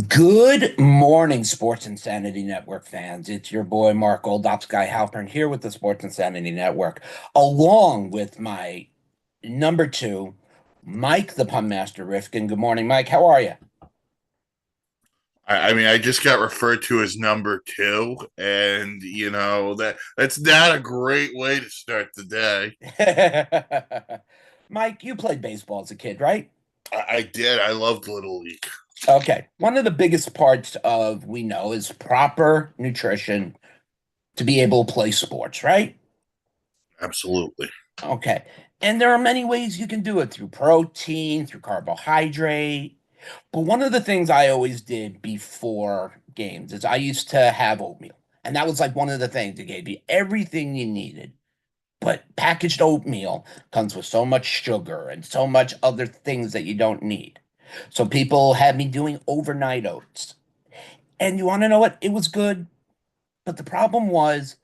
Good morning, Sports Insanity Network fans. It's your boy Mark Oldopsky Halpern here with the Sports Insanity Network, along with my number two, Mike the Pun Master Rifkin. Good morning, Mike. How are you? I mean, I just got referred to as number two, and that's not a great way to start the day. Mike, you played baseball as a kid, right? I did. I loved Little League. Okay. One of the biggest parts of we know is proper nutrition to be able to play sports, right? Absolutely. Okay. And there are many ways you can do it through protein, through carbohydrate. But one of the things I always did before games is I used to have oatmeal. And that was like one of the things that gave you everything you needed. But packaged oatmeal comes with so much sugar and so much other things that you don't need. So people had me doing overnight oats. And you want to know what? It was good. But the problem was,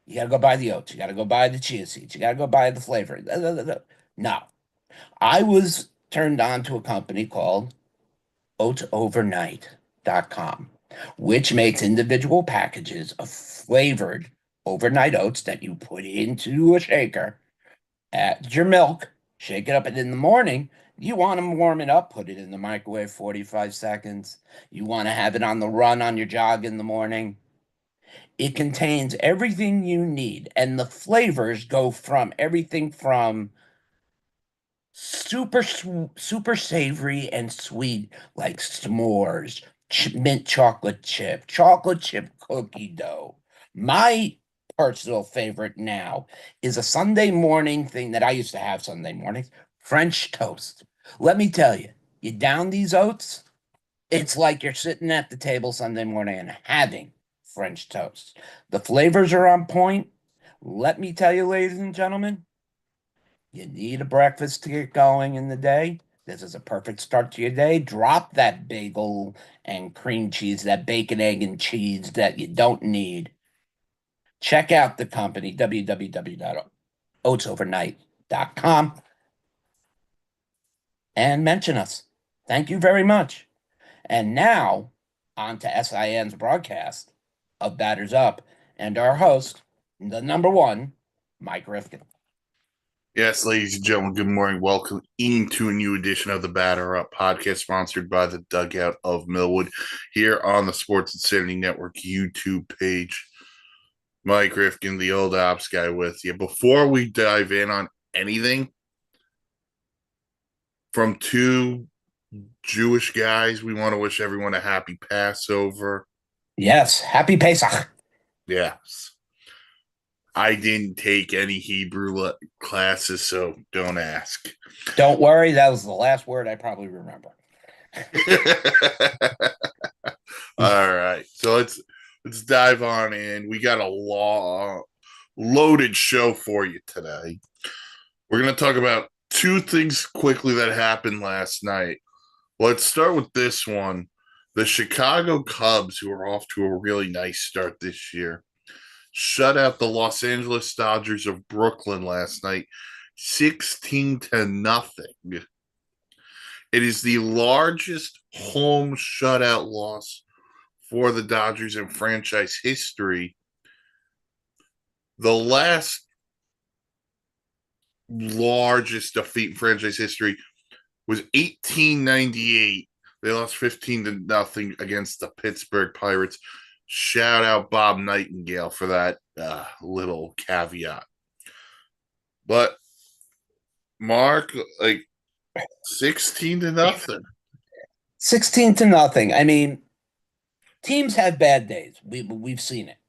you got to go buy the oats. You got to go buy the chia seeds. You got to go buy the flavor. No, I was turned on to a company called oatsovernight.com, which makes individual packages of flavored overnight oats that you put into a shaker, add your milk, shake it up, and in the morning, you want them warm it up, put it in the microwave 45 seconds. You want to have it on the run on your jog in the morning. It contains everything you need, and the flavors go from everything from super savory and sweet, like s'mores, mint chocolate chip cookie dough. My personal favorite now is a Sunday morning thing that I used to have Sunday mornings, French toast. Let me tell you, you down these oats, it's like you're sitting at the table Sunday morning and having French toast. The flavors are on point. Let me tell you, ladies and gentlemen, you need a breakfast to get going in the day. This is a perfect start to your day. Drop that bagel and cream cheese, that bacon, egg, and cheese that you don't need. Check out the company, www.oatsovernight.com, and mention us. Thank you very much. And now, on to SIN's broadcast of Batters Up and our host, the number one, Mike Rifkin. Yes, ladies and gentlemen, good morning. Welcome into a new edition of the Batter Up podcast, sponsored by the Dugout of Millwood, here on the Sports Insanity Network YouTube page. Mike Rifkin, the old ops guy, with you. Before we dive in on anything, from two Jewish guys, we want to wish everyone a happy Passover. Yes, happy Pesach. Yes. I didn't take any Hebrew classes, so don't ask. Don't worry, that was the last word I probably remember. All right, so let's dive on in. We got a loaded show for you today. We're gonna talk about two things quickly that happened last night. Let's start with this one. The Chicago Cubs, who are off to a really nice start this year, shut out the Los Angeles Dodgers of Brooklyn last night, 16 to nothing. It is the largest home shutout loss for the Dodgers in franchise history. The last largest defeat in franchise history was 1898. They lost 15 to nothing against the Pittsburgh Pirates. Shout out Bob Nightingale for that little caveat. But Mark, like 16 to nothing. 16 to nothing. I mean, teams have bad days. We've seen it.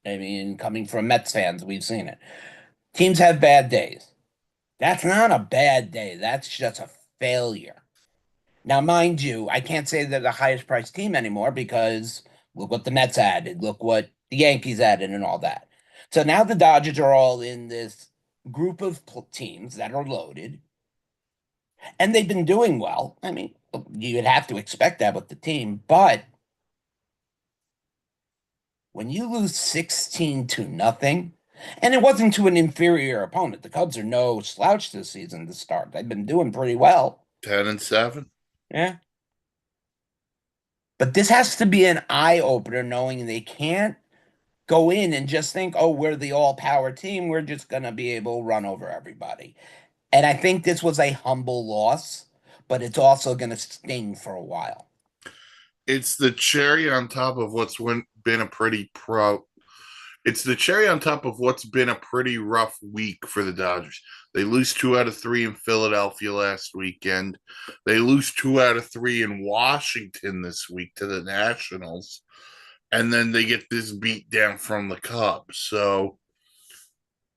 I mean, coming from Mets fans, we've seen it. Teams have bad days. That's not a bad day. That's just a failure. Now, mind you, I can't say they're the highest priced team anymore because look what the Mets added, look what the Yankees added, and all that. So now the Dodgers are all in this group of teams that are loaded, and they've been doing well. I mean, you'd have to expect that with the team, but when you lose 16 to nothing, and it wasn't to an inferior opponent, the Cubs are no slouch this season to start. They've been doing pretty well. 10 and 7. Yeah. But this has to be an eye opener, knowing they can't go in and just think, oh, we're the all power team. We're just going to be able to run over everybody. And I think this was a humble loss, but it's also going to sting for a while. It's the cherry on top of been a pretty pro. It's the cherry on top of what's been a pretty rough week for the Dodgers. They lose 2 out of 3 in Philadelphia last weekend. They lose 2 out of 3 in Washington this week to the Nationals. And then they get this beat down from the Cubs. So,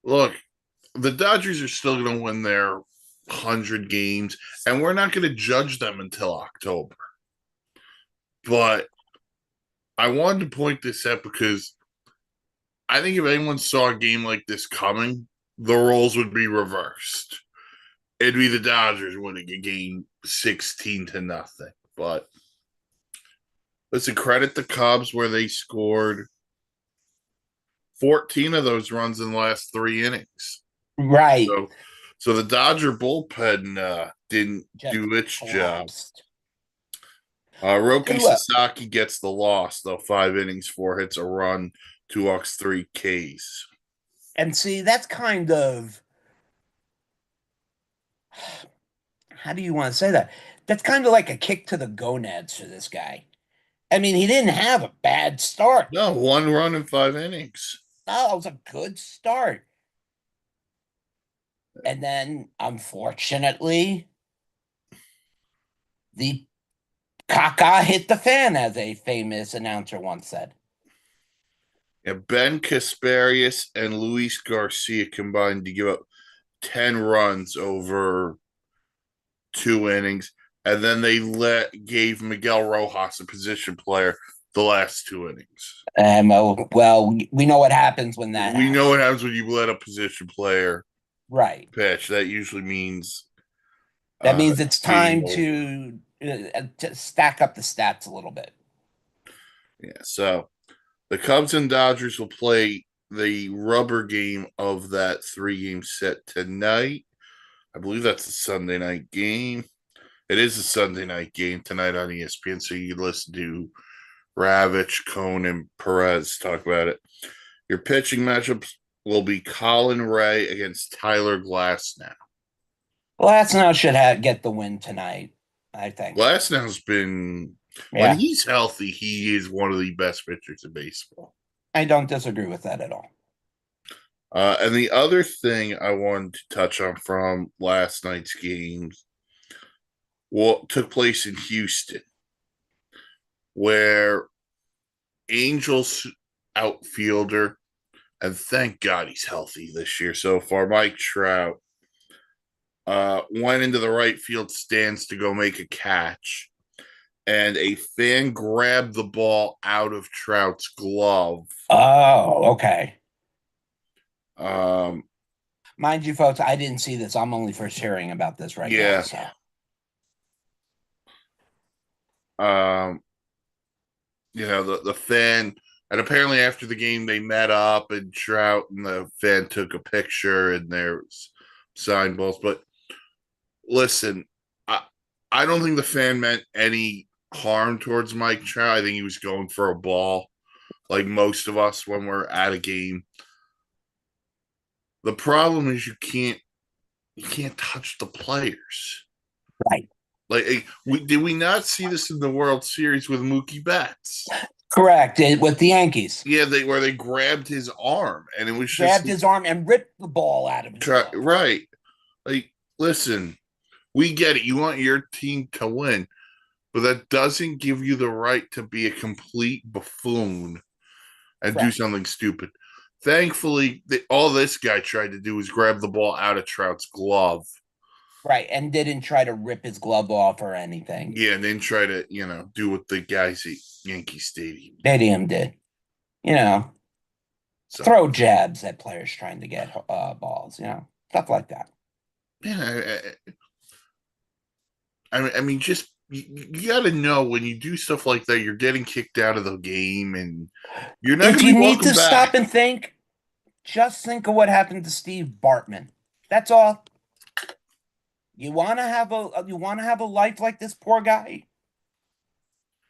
look, the Dodgers are still going to win their 100 games, and we're not going to judge them until October. But I wanted to point this out because I think if anyone saw a game like this coming, the roles would be reversed. It'd be the Dodgers winning a game 16-0. But listen, credit the Cubs where they scored 14 of those runs in the last 3 innings. Right. So the Dodger bullpen didn't Just do its collapsed. job. Roki Tell you what, Sasaki gets the loss, though. 5 innings, 4 hits, a run, 2 walks, 3 Ks. and see, that's kind of, how do you want to say that? That's kind of like a kick to the gonads for this guy. I mean, he didn't have a bad start. No, 1 run in 5 innings. No, it was a good start. And then, unfortunately, the caca hit the fan, as a famous announcer once said. Yeah, Ben Kasparius and Luis Garcia combined to give up 10 runs over 2 innings. And then they gave Miguel Rojas, a position player, the last 2 innings. Well, we know what happens when that We happens. know what happens when you let a position player Right. pitch. That usually means That means it's game time over. to stack up the stats a little bit. Yeah, so the Cubs and Dodgers will play the rubber game of that 3-game set tonight. I believe that's a Sunday night game. It is a Sunday night game tonight on ESPN, so you can listen to Ravitch, Cone, and Perez talk about it. Your pitching matchups will be Colin Ray against Tyler Glasnow. Glasnow should get the win tonight, I think. Glasnow's been, when he's healthy, he is one of the best pitchers in baseball. I don't disagree with that at all. And the other thing I wanted to touch on from last night's games, what took place in Houston, where Angels outfielder, and thank God he's healthy this year so far, Mike Trout, went into the right field stands to go make a catch, and a fan grabbed the ball out of Trout's glove. Oh, okay. Um, Mind you, folks, I didn't see this. I'm only first hearing about this right now. So. The fan, and apparently after the game they met up, and Trout and the fan took a picture, and there's signed balls. But listen, I don't think the fan meant any harm towards Mike Trout. I think he was going for a ball, like most of us when we're at a game. The problem is you can't touch the players. Right. Like, did we not see this in the World Series with Mookie Betts? Correct. With the Yankees. Yeah, where they grabbed his arm, and it was just grabbed his arm and ripped the ball out of his arm. Right. Like, listen, we get it. You want your team to win, but that doesn't give you the right to be a complete buffoon and do something stupid. Thankfully, all this guy tried to do was grab the ball out of Trout's glove. Right, and didn't try to rip his glove off or anything. Yeah, and then try to, do what the guys at Yankee Stadium did. Throw jabs at players trying to get balls, stuff like that. Yeah, I mean, just you got to know when you do stuff like that, you're getting kicked out of the game, and you're not. If you need to stop and think, just think of what happened to Steve Bartman. That's all. You want to have a life like this poor guy?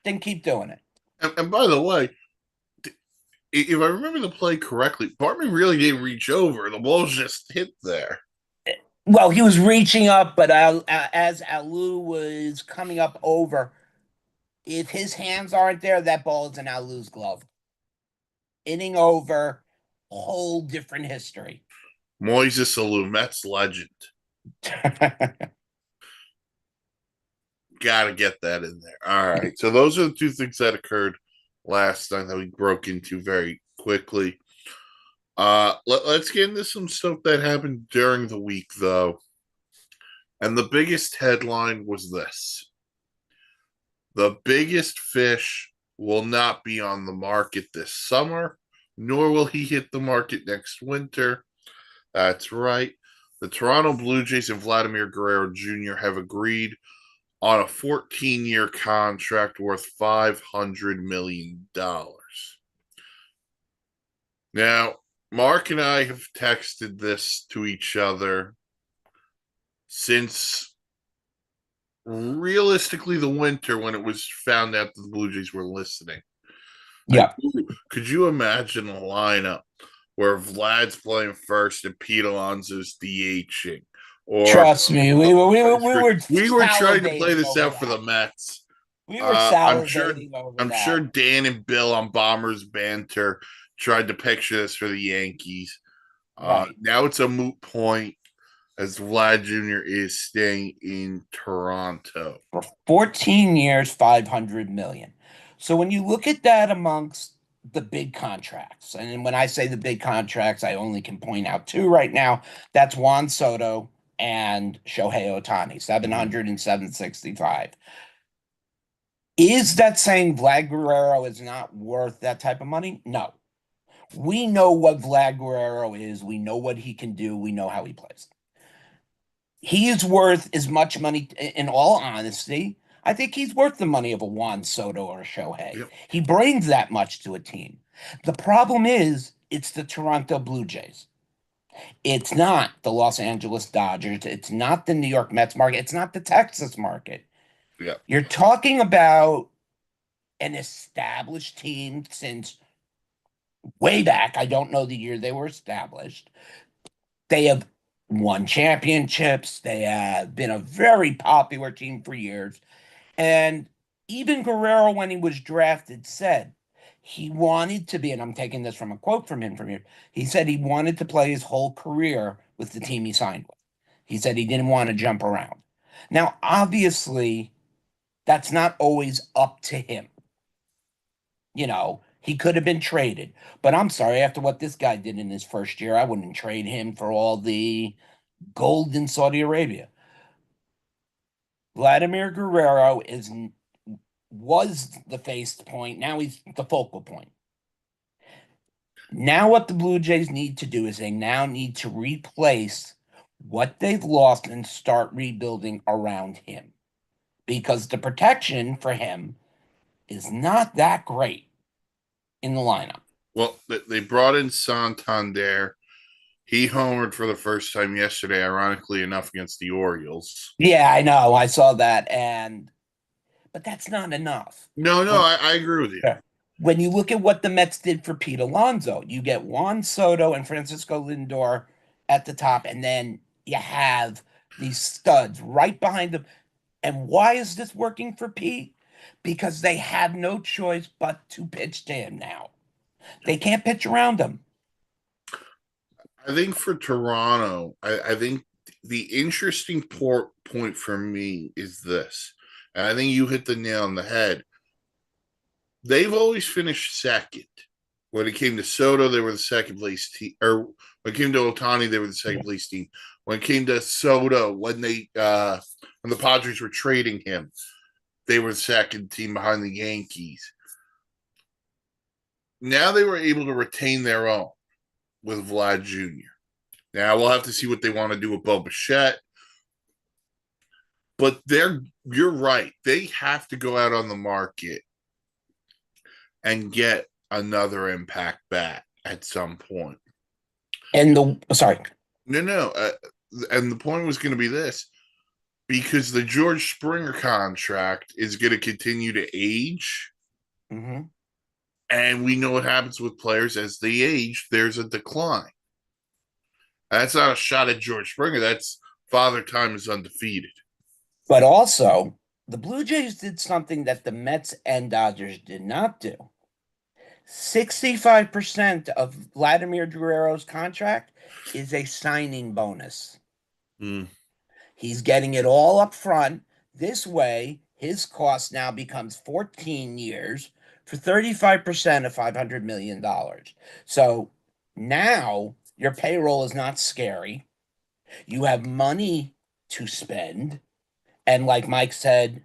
then keep doing it. And by the way, if I remember the play correctly, Bartman really didn't reach over. The ball just hit there. Well, he was reaching up, but as Alou was coming up over, if his hands aren't there, that ball is in Alou's glove. Inning over, whole different history. Moises Alou, Mets legend. Got to get that in there. All right. So those are the two things that occurred last night that we broke into very quickly. Let's get into some stuff that happened during the week, though. And the biggest headline was this: the biggest fish will not be on the market this summer, nor will he hit the market next winter. That's right. The Toronto Blue Jays and Vladimir Guerrero Jr. have agreed on a 14-year contract worth $500 million. Now, Mark and I have texted this to each other since realistically the winter when it was found out that the Blue Jays were listening. Yeah. Could you imagine a lineup where Vlad's playing first and Pete Alonso's DHing? Or trust me, we were trying to play this out for the Mets. We were salivating over I'm that. sure Dan and Bill on Bombers Banter tried to picture this for the Yankees. Right. Now it's a moot point as Vlad Jr. is staying in Toronto. For 14 years, $500 million. So when you look at that amongst the big contracts, and when I say the big contracts, I only can point out two right now. That's Juan Soto and Shohei Ohtani, 700 and 765. Is that saying Vlad Guerrero is not worth that type of money? No. We know what Vlad Guerrero is. We know what he can do. We know how he plays. He is worth as much money, in all honesty. I think he's worth the money of a Juan Soto or a Shohei. Yep. He brings that much to a team. The problem is, it's the Toronto Blue Jays. It's not the Los Angeles Dodgers. It's not the New York Mets market. It's not the Texas market. Yeah. You're talking about an established team since way back. I don't know the year they were established. They have won championships. They have been a very popular team for years. And even Guerrero, when he was drafted, said he wanted to be, and I'm taking this from a quote from him from here. He said he wanted to play his whole career with the team he signed with. He said he didn't want to jump around. Now, obviously, that's not always up to him. You know, he could have been traded. But I'm sorry, after what this guy did in his first year, I wouldn't trade him for all the gold in Saudi Arabia. Vladimir Guerrero was the face point. Now he's the focal point. Now what the Blue Jays need to do is they now need to replace what they've lost and start rebuilding around him. Because the protection for him is not that great in the lineup. Well, they brought in Santander. He homered for the first time yesterday, ironically enough, against the Orioles. Yeah, I know. I saw that. But that's not enough. No, I agree with you. When you look at what the Mets did for Pete Alonso, you get Juan Soto and Francisco Lindor at the top, and then you have these studs right behind them. And why is this working for Pete? Because they have no choice but to pitch to him now. They can't pitch around him. I think for Toronto, I think the interesting point for me is this. And I think you hit the nail on the head. They've always finished second. When it came to Soto, they were the second place team. Or when it came to Ohtani, they were the second place team. When it came to Soto, when the Padres were trading him, they were the second team behind the Yankees. Now they were able to retain their own with Vlad Jr. Now we'll have to see what they want to do with Bo Bichette. But you're right. They have to go out on the market and get another impact bat at some point. And sorry. No. And the point was going to be this. because the George Springer contract is going to continue to age. Hmm. And we know what happens with players as they age, there's a decline. That's not a shot at George Springer. That's Father Time is undefeated. But also, the Blue Jays did something that the Mets and Dodgers did not do. 65% of Vladimir Guerrero's contract is a signing bonus. Mm. He's getting it all up front. This way, his cost now becomes 14 years for 35% of $500 million. So now your payroll is not scary. You have money to spend. And like Mike said,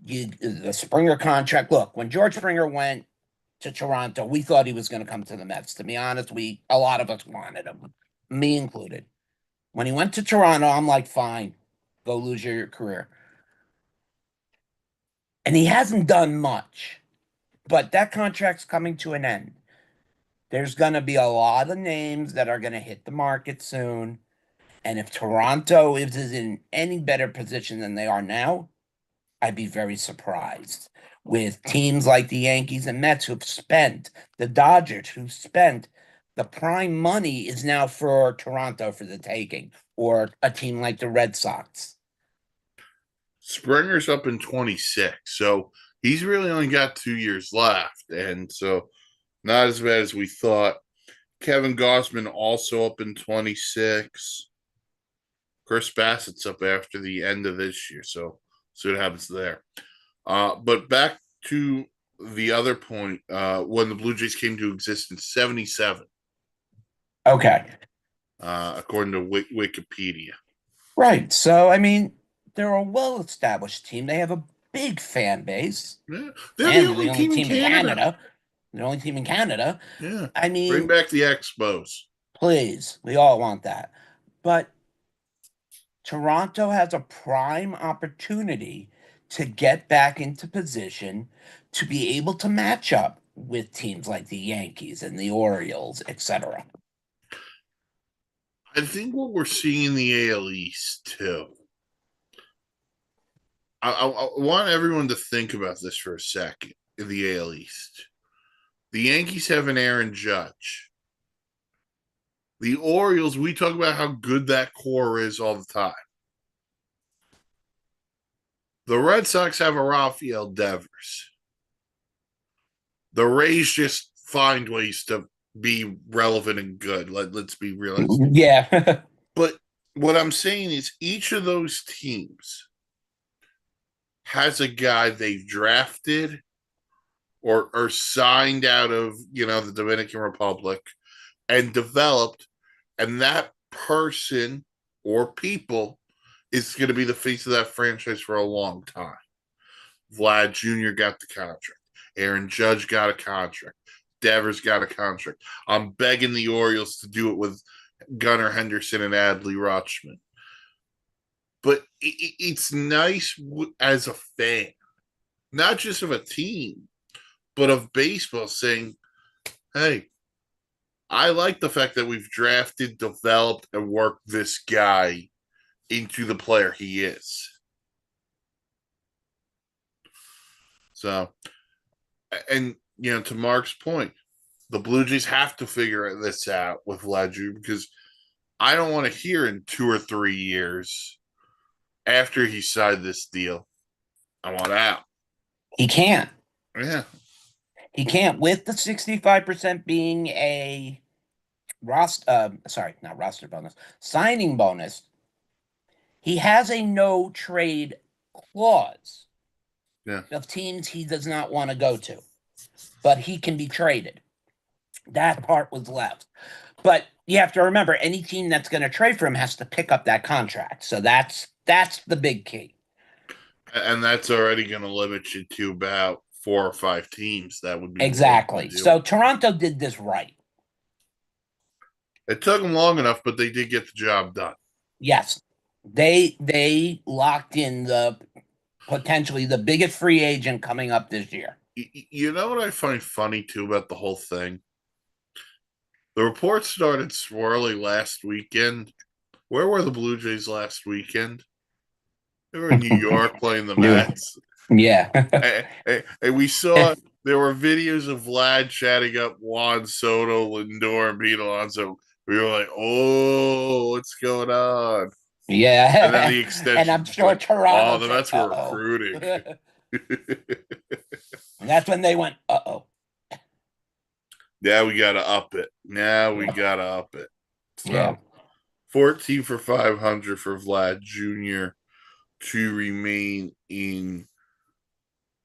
the Springer contract. Look, when George Springer went to Toronto, we thought he was going to come to the Mets. To be honest, a lot of us wanted him, me included. When he went to Toronto, I'm like, fine, go lose your career. And he hasn't done much, but that contract's coming to an end. There's going to be a lot of names that are going to hit the market soon. And if Toronto is in any better position than they are now, I'd be very surprised with teams like the Yankees and Mets who've spent, the Dodgers who've spent. The prime money is now for Toronto for the taking, or a team like the Red Sox. Springer's up in 26, so he's really only got 2 years left, and so not as bad as we thought. Kevin Gossman also up in 26. Chris Bassett's up after the end of this year, so see what happens there. But back to the other point, when the Blue Jays came to existence, 77, Okay. according to Wikipedia. Right. So, I mean, they're a well established team. They have a big fan base, Yeah, they're the and they're the only only team in team in Canada. Canada. They're the only team in Canada. Yeah, I bring mean, back the Expos. please, we all want that. But Toronto has a prime opportunity to get back into position to be able to match up with teams like the Yankees and the Orioles, etc. I think what we're seeing in the AL East too. I want everyone to think about this for a second. In the AL East, the Yankees have an Aaron Judge. The Orioles, we talk about how good that core is all the time. The Red Sox have a Rafael Devers. The Rays just find ways to be relevant and good. Let's be realistic. Yeah. But what I'm saying is each of those teams has a guy they've drafted or signed out of, the Dominican Republic and developed, and that person or people is going to be the face of that franchise for a long time. Vlad Jr. got the contract. Aaron Judge got a contract. Devers got a contract. I'm begging the Orioles to do it with Gunnar Henderson and Adley Rutschman. But it's nice as a fan, not just of a team, but of baseball, saying, hey, I like the fact that we've drafted, developed, and worked this guy into the player he is. So, and to Mark's point, the Blue Jays have to figure this out with Ledger because I don't want to hear in 2 or 3 years after he signed this deal, I want out. He can't. Yeah. He can't with the 65% being a sorry, not roster bonus, signing bonus. He has a no trade clause Yeah. of teams he does not want to go to, but he can be traded. That part was left. But you have to remember, any team that's going to trade for him has to pick up that contract. So that's the big key. And that's already going to limit you to about 4 or 5 teams that would be willing to Exactly. do So it. Toronto did this right. It took them long enough, but they did get the job done. Yes. They locked in the potentially the biggest free agent coming up this year. You know what I find funny too about the whole thing? The reports started swirling last weekend. Where were the Blue Jays last weekend? They were in New York playing the New- Mets. Yeah. And we saw there were videos of Vlad chatting up Juan Soto, Lindor, and Pete Alonso. We were like, "Oh, what's going on?" And then Yeah. the And extension I'm was sure like, "Oh, Toronto the said, Mets were uh-oh. recruiting." And that's when they went, uh-oh. Now we gotta up it. Now we Yeah. gotta up it. Yeah. So 14 for 500 for Vlad Jr. to remain in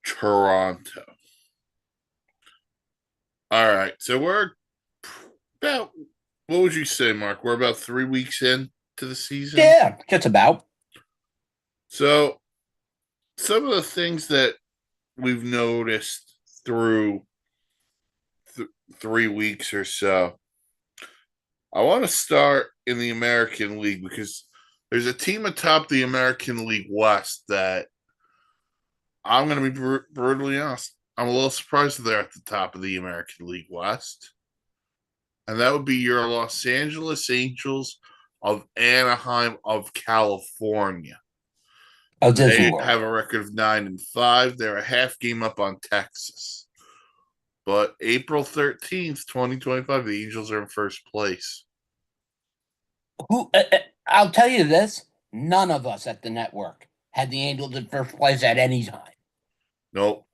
Toronto. All right. So we're about, what would you say, Mark? We're about 3 weeks in to the season. Yeah, just about. So some of the things that we've noticed through 3 weeks or so, I want to start in the American League because there's a team atop the American League West that I'm going to be brutally honest. I'm a little surprised that they're at the top of the American League West. And that would be your Los Angeles Angels of Anaheim of California. Oh, Disney They World. have a record of 9-5. They're a half game up on Texas. But April 13th, 2025, the Angels are in first place. I'll tell you this, none of us at the network had the Angels in first place at any time. Nope.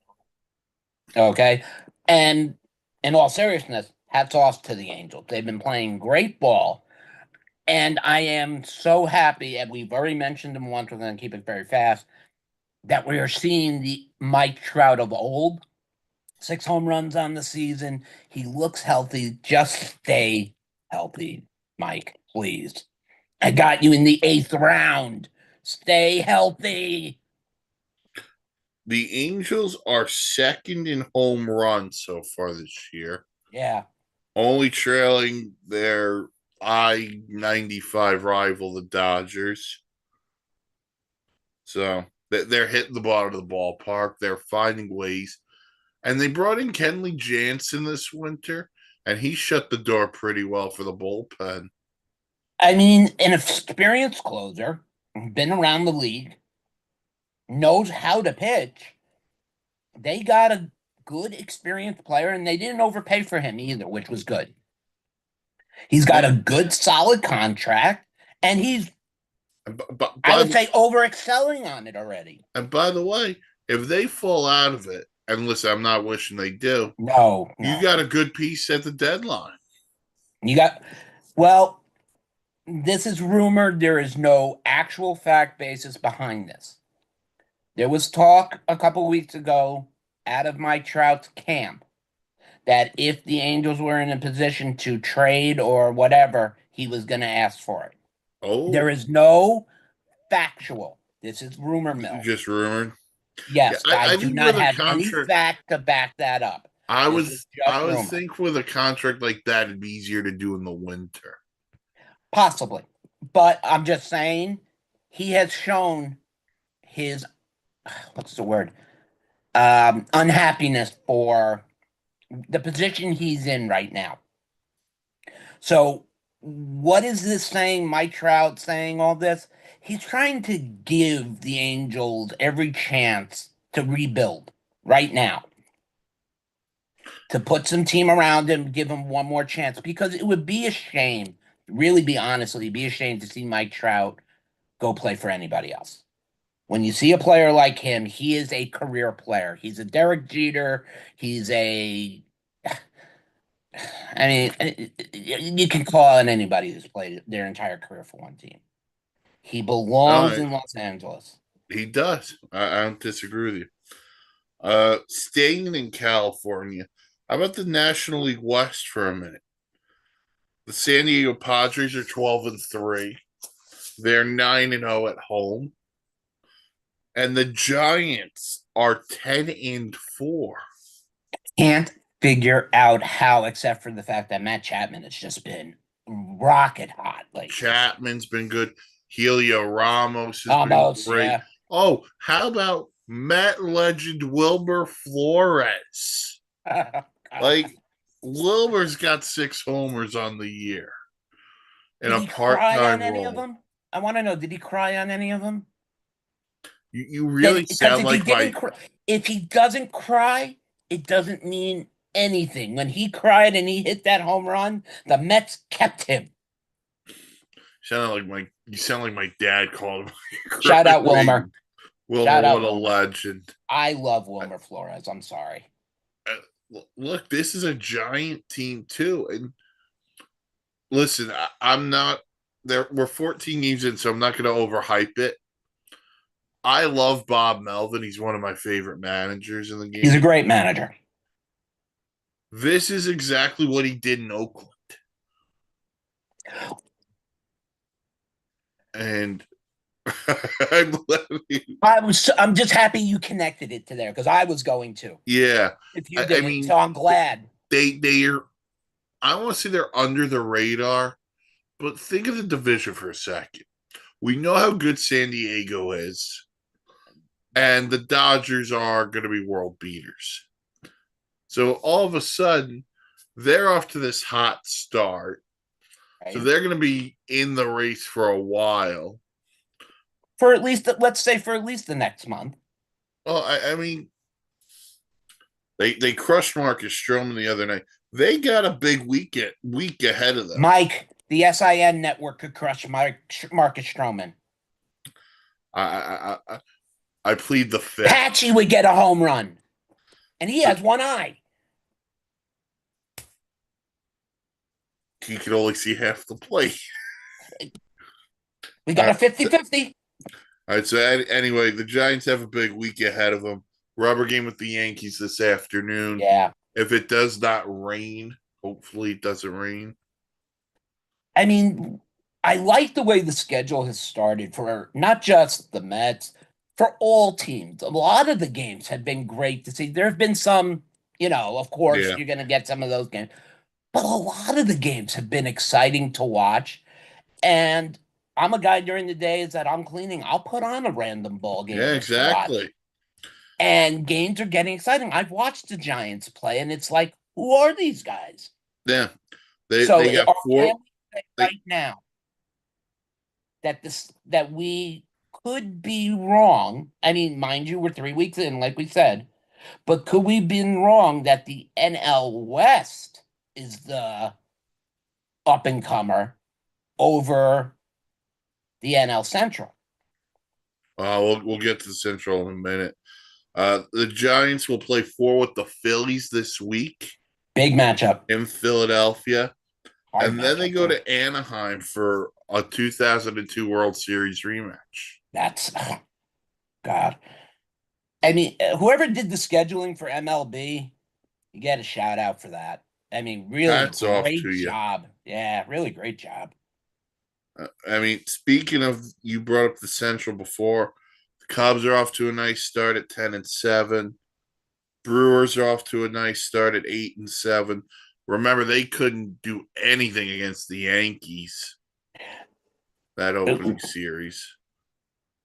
Okay. And in all seriousness, hats off to the Angels. They've been playing great ball. And I am so happy, and we've already mentioned him once, we're going to keep it very fast, that we are seeing the Mike Trout of old. 6 home runs on the season. He looks healthy. Just stay healthy, Mike, please. I got you in the 8th round. Stay healthy. The Angels are second in home runs so far this year, Yeah. only trailing their I-95 rival, the Dodgers. So they're hitting the ball of the ballpark. They're finding ways. And they brought in Kenley Jansen this winter, and he shut the door pretty well for the bullpen. I mean, an experienced closer, been around the league, knows how to pitch. They got a good experienced player, and they didn't overpay for him either, which was good. He's got a good, solid contract, and he's, I would say, over excelling on it already. And by the way, if they fall out of it, and listen, I'm not wishing they do, No. you got a good piece at the deadline. You got, well, this is rumored. There is no actual fact basis behind this. There was talk a couple weeks ago out of Mike Trout's camp that if the Angels were in a position to trade or whatever, he was going to ask for it. Oh, There is no factual. This is rumor mill. just rumored. Yes, Yeah, I do think not with a have any contract, fact to back that up. I This would is just rumor. think with a contract like that, it'd be easier to do in the winter. Possibly. But I'm just saying he has shown his what's the word? Unhappiness for the position he's in right now. So what is this saying? Mike Trout saying all this? He's trying to give the Angels every chance to rebuild right now. To put some team around him, give him one more chance. Because it would be a shame, really be honestly, be a shame to see Mike Trout go play for anybody else. When you see a player like him, he is a career player. He's a Derek Jeter. He's a I mean, you can call on anybody who's played their entire career for one team. He belongs in Los Angeles. He does. I don't disagree with you. Staying in California, how about the National League West for a minute? The San Diego Padres are 12-3. They're 9-0 at home. And the Giants are 10-4. Can't figure out how, except for the fact that Matt Chapman has just been rocket hot. Like Chapman's been good. Helio Ramos has been great. Yeah. Oh, how about Met legend Wilber Flores? Like Wilber's got 6 homers on the year in did a he cry part-time on any of role. them? I want to know. Did he cry on any of them? You Then really because sound like my if he doesn't cry, it doesn't mean anything. When he cried and he hit that home run, the Mets kept him. you sound like my dad called him Shout out Wilmer. crying. Wilmer, Shout out what a Wilmer. legend. I love I, Wilmer Flores. I'm sorry. Look, this is a giant team too. And listen, I'm not there. We're 14 games in, so I'm not going to overhype it. I love Bob Melvin. He's one of my favorite managers in the He's a game. great manager. This is exactly what he did in Oakland. And I'm just happy you connected it to there because I was going to yeah. if you I didn't. So mean, I'm glad. they're I want to say they're under the radar, but think of the division for a second. We know how good San Diego is, and the Dodgers are going to be world beaters. So all of a sudden, they're off to this hot start. So Right? they're going to be in the race for a while. For at least, let's say, for at least the next month. Well, I mean, they crushed Marcus Stroman the other night. They got a big week ahead of them. Mike, the SIN network could crush Marcus Stroman. I plead the fifth. Patchy would get a home run, and he has one eye. He could only see half the plate. We got a 50-50. All right, so anyway, the Giants have a big week ahead of them. Rubber game with the Yankees this afternoon. Yeah. If it does not rain, hopefully it doesn't rain. I mean, I like the way the schedule has started for not just the Mets, for all teams. A lot of the games have been great to see. There have been some, of course, Yeah. you're going to get some of those games, but a lot of the games have been exciting to watch. And I'm a guy during the days that I'm cleaning, I'll put on a random ball game Yeah, just to watch. exactly. And games are getting exciting. I've watched the Giants play, and it's like, who are these guys? Yeah. They So got can four. we say right now that we could be wrong. I mean, mind you, we're 3 weeks in, like we said, but could we been wrong that the NL West is the up and comer over the NL Central? We'll get to the Central in a minute. The Giants will play 4 with the Phillies this week Big matchup. in Philadelphia. Hard And then they matchup, go too. to Anaheim for a 2002 World Series rematch. That's God. I mean, whoever did the scheduling for MLB, you get a shout out for that. I mean, really Hats off great to you. job. Yeah, really great job. I mean, speaking of, you brought up the Central before. The Cubs are off to a nice start at 10-7. Brewers are off to a nice start at 8-7. Remember, they couldn't do anything against the Yankees that opening series.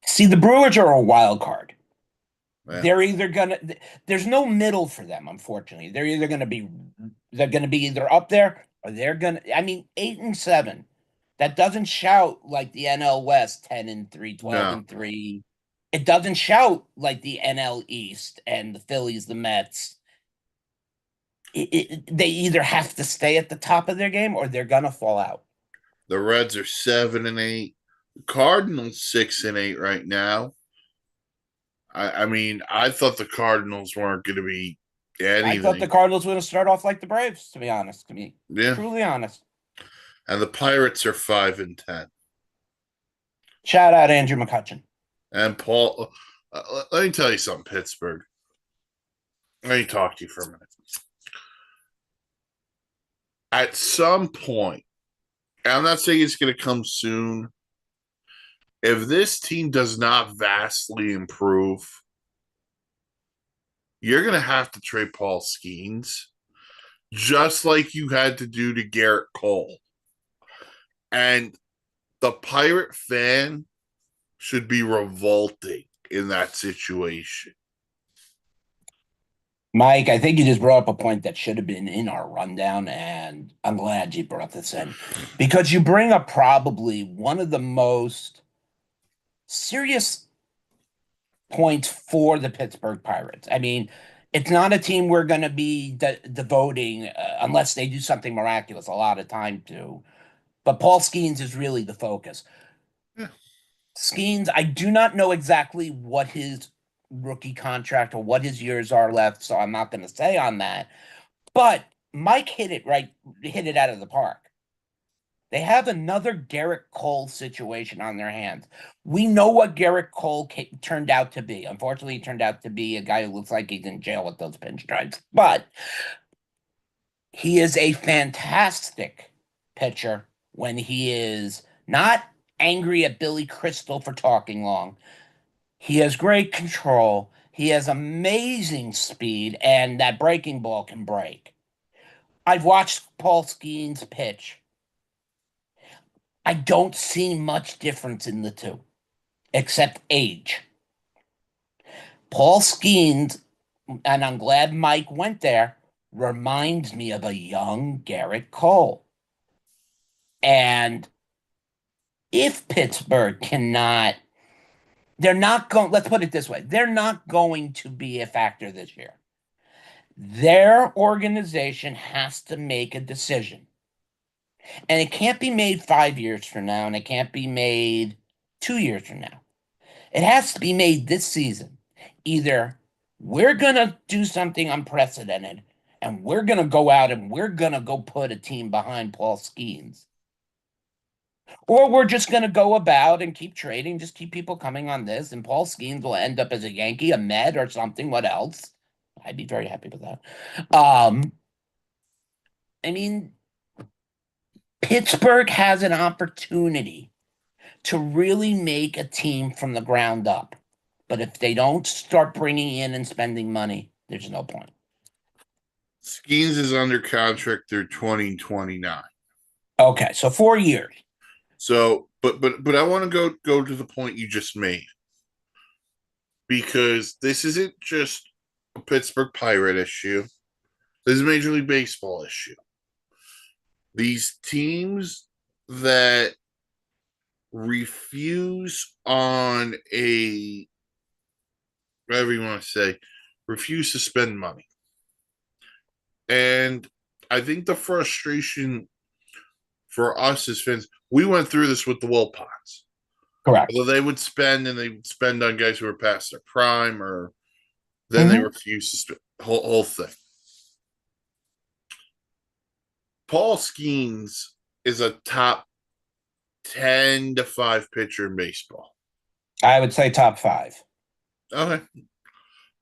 See, the Brewers are a wild card. Yeah. They're either gonna. There's no middle for them, unfortunately. They're gonna be either up there or they're gonna. I mean, 8-7. That doesn't shout like the NL West 10-3, 12-3. It doesn't shout like the NL East and the Phillies, the Mets. They either have to stay at the top of their game or they're gonna fall out. The Reds are 7-8. The Cardinals 6-8 right now. I mean, I thought the Cardinals weren't going to be anything. I thought the Cardinals were going to start off like the Braves, to be honest. To me, Yeah. truly honest. And the Pirates are 5-10. Shout out Andrew McCutchen. And Paul, let me tell you something, Pittsburgh. Let me talk to you for a minute. At some point, and I'm not saying it's going to come soon, if this team does not vastly improve, you're going to have to trade Paul Skeens, just like you had to do to Garrett Cole. And the Pirate fan should be revolting in that situation. Mike, I think you just brought up a point that should have been in our rundown, and I'm glad you brought this in because you bring up probably one of the most serious points for the Pittsburgh Pirates. I mean, it's not a team we're going to be devoting unless they do something miraculous a lot of time to. But Paul Skeens is really the focus. Yeah. Skeens, I do not know exactly what his rookie contract or what his years are left, so I'm not going to say on that. But Mike hit it out of the park. They have another Garrett Cole situation on their hands. We know what Garrett Cole turned out to be. Unfortunately, he turned out to be a guy who looks like he's in jail with those pinstripes. But he is a fantastic pitcher when he is not angry at Billy Crystal for talking long. He has great control. He has amazing speed, and that breaking ball can break. I've watched Paul Skeens pitch. I don't see much difference in the two, except age. Paul Skeens, and I'm glad Mike went there, reminds me of a young Garrett Cole. And if Pittsburgh cannot, they're not going, let's put it this way, they're not going to be a factor this year. Their organization has to make a decision. And it can't be made 5 years from now, and it can't be made 2 years from now. It has to be made this season. Either we're going to do something unprecedented and we're going to go out and we're going to go put a team behind Paul Skeens, or we're just going to go about and keep trading, just keep people coming on this, and Paul Skeens will end up as a Yankee, a Met, or something. What else? I'd be very happy with that. I mean, Pittsburgh has an opportunity to really make a team from the ground up. But if they don't start bringing in and spending money, there's no point. Skeens is under contract through 2029. Okay, so 4 years. So, but I want to go to the point you just made, because this isn't just a Pittsburgh Pirate issue. This is a Major League Baseball issue. These teams that refuse on a, whatever you want to say, refuse to spend money. And I think the frustration for us as fans, we went through this with the Wilpots. Correct. Although they would spend, and they would spend on guys who were past their prime, or then they refuse to spend whole thing. Paul Skeens is a top 10 to 5 pitcher in baseball. I would say top 5. Okay.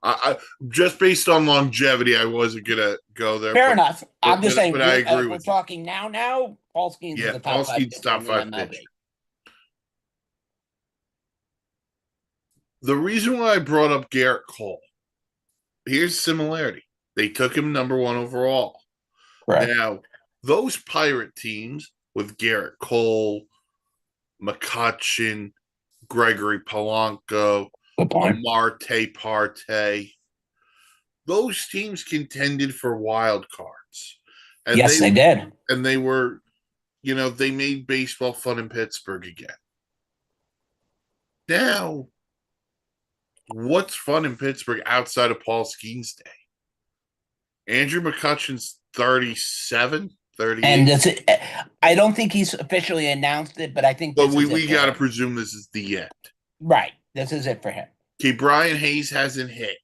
I just based on longevity, I wasn't gonna go there. Fair enough. I'm just saying, but I agree we're with you. talking now. Paul Skeens is Yeah, the Paul top 5 Skeens pitcher top in 5 MLB. pitcher. The reason why I brought up Garrett Cole, here's similarity. They took him number 1 overall. Right. Now, those Pirate teams with Garrett Cole, McCutchen, Gregory Polanco, Good point. Marte Parte, those teams contended for wild cards. And yes, they did. And they were, they made baseball fun in Pittsburgh again. Now, what's fun in Pittsburgh outside of Paul Skeens' day? Andrew McCutchen's 37, 38. And this, I don't think he's officially announced it, but I think. But we got to presume this is the end. Right. This is it for him. Okay, Brian Hayes hasn't hit.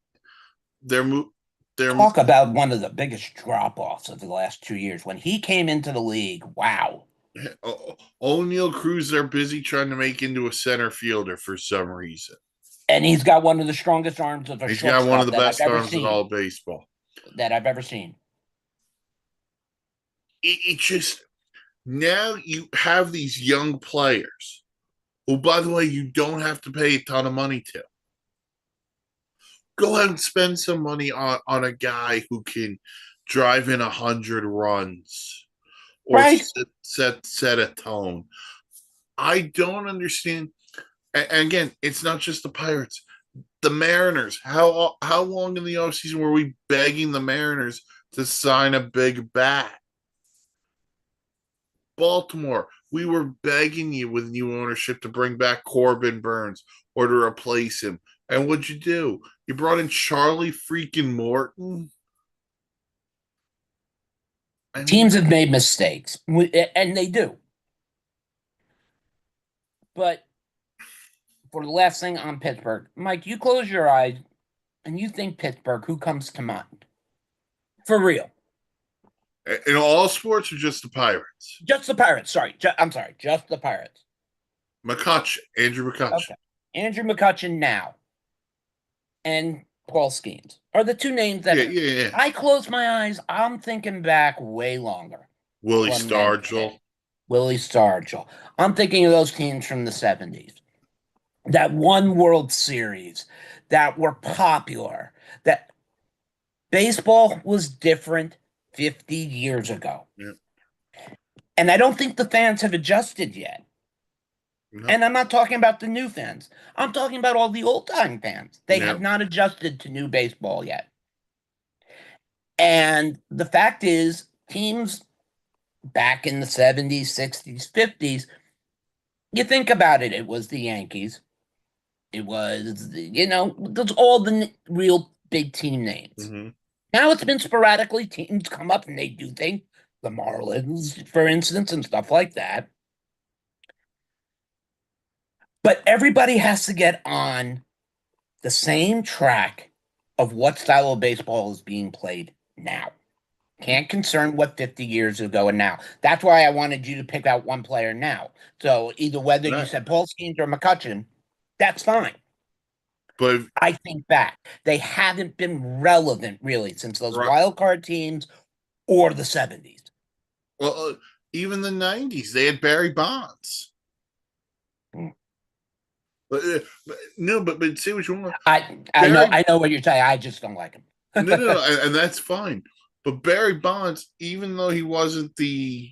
Talk about one of the biggest drop-offs of the last 2 years. When he came into the league, wow. O'Neill Cruz, they're busy trying to make into a center fielder for some reason. And he's got one of the strongest arms of a He's got one of the best arms in all of baseball that I've ever seen. It just, now you have these young players who, by the way, you don't have to pay a ton of money to. Go ahead and spend some money on a guy who can drive in 100 runs or right. set a tone. I don't understand. And again, it's not just the Pirates. The Mariners. How long in the offseason were we begging the Mariners to sign a big bat? Baltimore, we were begging you with new ownership to bring back Corbin Burns or to replace him. And what'd you do? You brought in Charlie freaking Morton. I mean, Teams have made mistakes, and they do. But for the last thing on Pittsburgh, Mike, you close your eyes and you think Pittsburgh, who comes to mind? For real. in all sports or just the Pirates? Just the Pirates. Sorry. I'm sorry. Just the Pirates. McCutcheon, Andrew McCutcheon. Okay. Andrew McCutcheon now and Paul Skeens are the two names Yeah, that yeah, yeah. I close my eyes. I'm thinking back way longer. Willie From then to Stargell. today. Willie Stargell. I'm thinking of those teams from the 70s that won World Series, that were popular, that baseball was different 50 years ago. Yeah. And I don't think the fans have adjusted yet. No. And I'm not talking about the new fans. I'm talking about all the old time fans. They Yeah. have not adjusted to new baseball yet. And the fact is, teams back in the 70s, 60s, 50s, you think about it, it was the Yankees. It was, those all the real big team names. Mm-hmm. Now it's been sporadically teams come up and they do things. The Marlins, for instance, and stuff like that. But everybody has to get on the same track of what style of baseball is being played now. Can't concern what 50 years ago and now. That's why I wanted you to pick out one player now. So either whether you Right. said Paul Skeens or McCutcheon, that's fine. But I think back, they haven't been relevant really since those right. wild card teams or the 70s. Well, even the 90s, they had Barry Bonds. Mm. But no, but see what you want. I know what you're saying. I just don't like him. No, and that's fine. But Barry Bonds, even though he wasn't the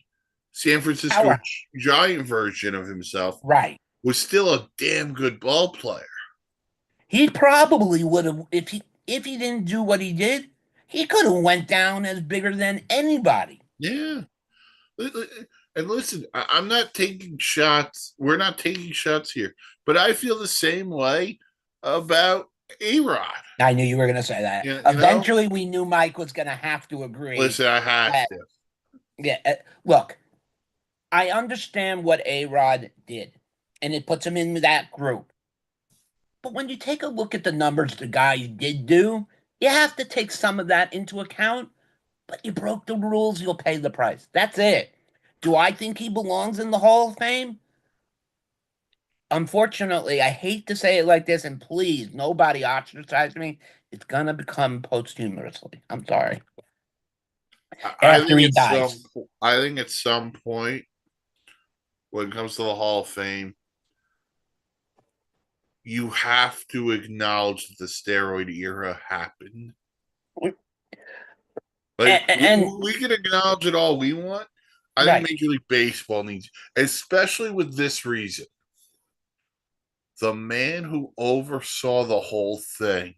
San Francisco Giant version of himself, right, was still a damn good ball player. He probably would have if he didn't do what he did. He could have went down as bigger than anybody. Yeah. And listen, I'm not taking shots. We're not taking shots here, but I feel the same way about A-Rod. I knew you were going to say that. Eventually, we knew Mike was going to have to agree. Listen, I have to. Yeah, look, I understand what A-Rod did, and it puts him in that group. But when you take a look at the numbers the guy did do, you have to take some of that into account. But you broke the rules, you'll pay the price. That's it. Do I think he belongs in the Hall of Fame? Unfortunately, I hate to say it like this, and please, nobody ostracize me. It's gonna become posthumously. I'm sorry. After he dies. I think at some point, when it comes to the Hall of Fame, you have to acknowledge that the steroid era happened. Like, we can acknowledge it all we want. I think Major League Baseball needs, especially with this reason. The man who oversaw the whole thing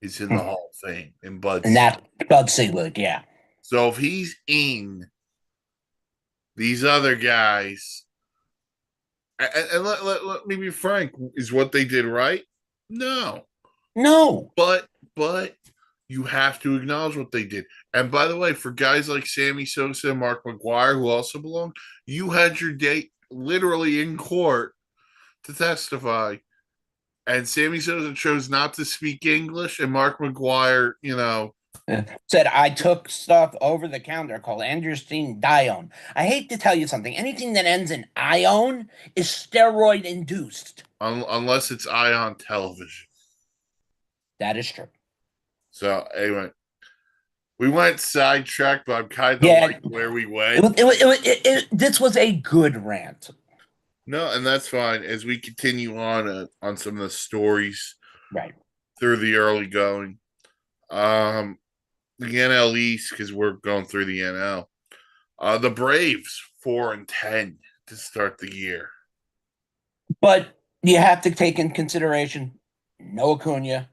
is in the Hall of Fame, in Bud. And that's Bud Selig, yeah. So if he's in, these other guys, and let me be frank, is what they did right? No. But you have to acknowledge what they did. And by the way, for guys like Sammy Sosa and Mark McGwire, who also belong, you had your date literally in court to testify. And Sammy Sosa chose not to speak English, and Mark McGwire, said, I took stuff over the counter called androstenedione. I hate to tell you something. Anything that ends in ione is steroid induced. Unless it's Ion Television. That is true. So, anyway, we went sidetracked, but I'm kind of like where we went. This was a good rant. No, and that's fine as we continue on some of the stories through the early going. The NL East, because we're going through the NL. The Braves 4-10 to start the year. But you have to take in consideration no Acuna,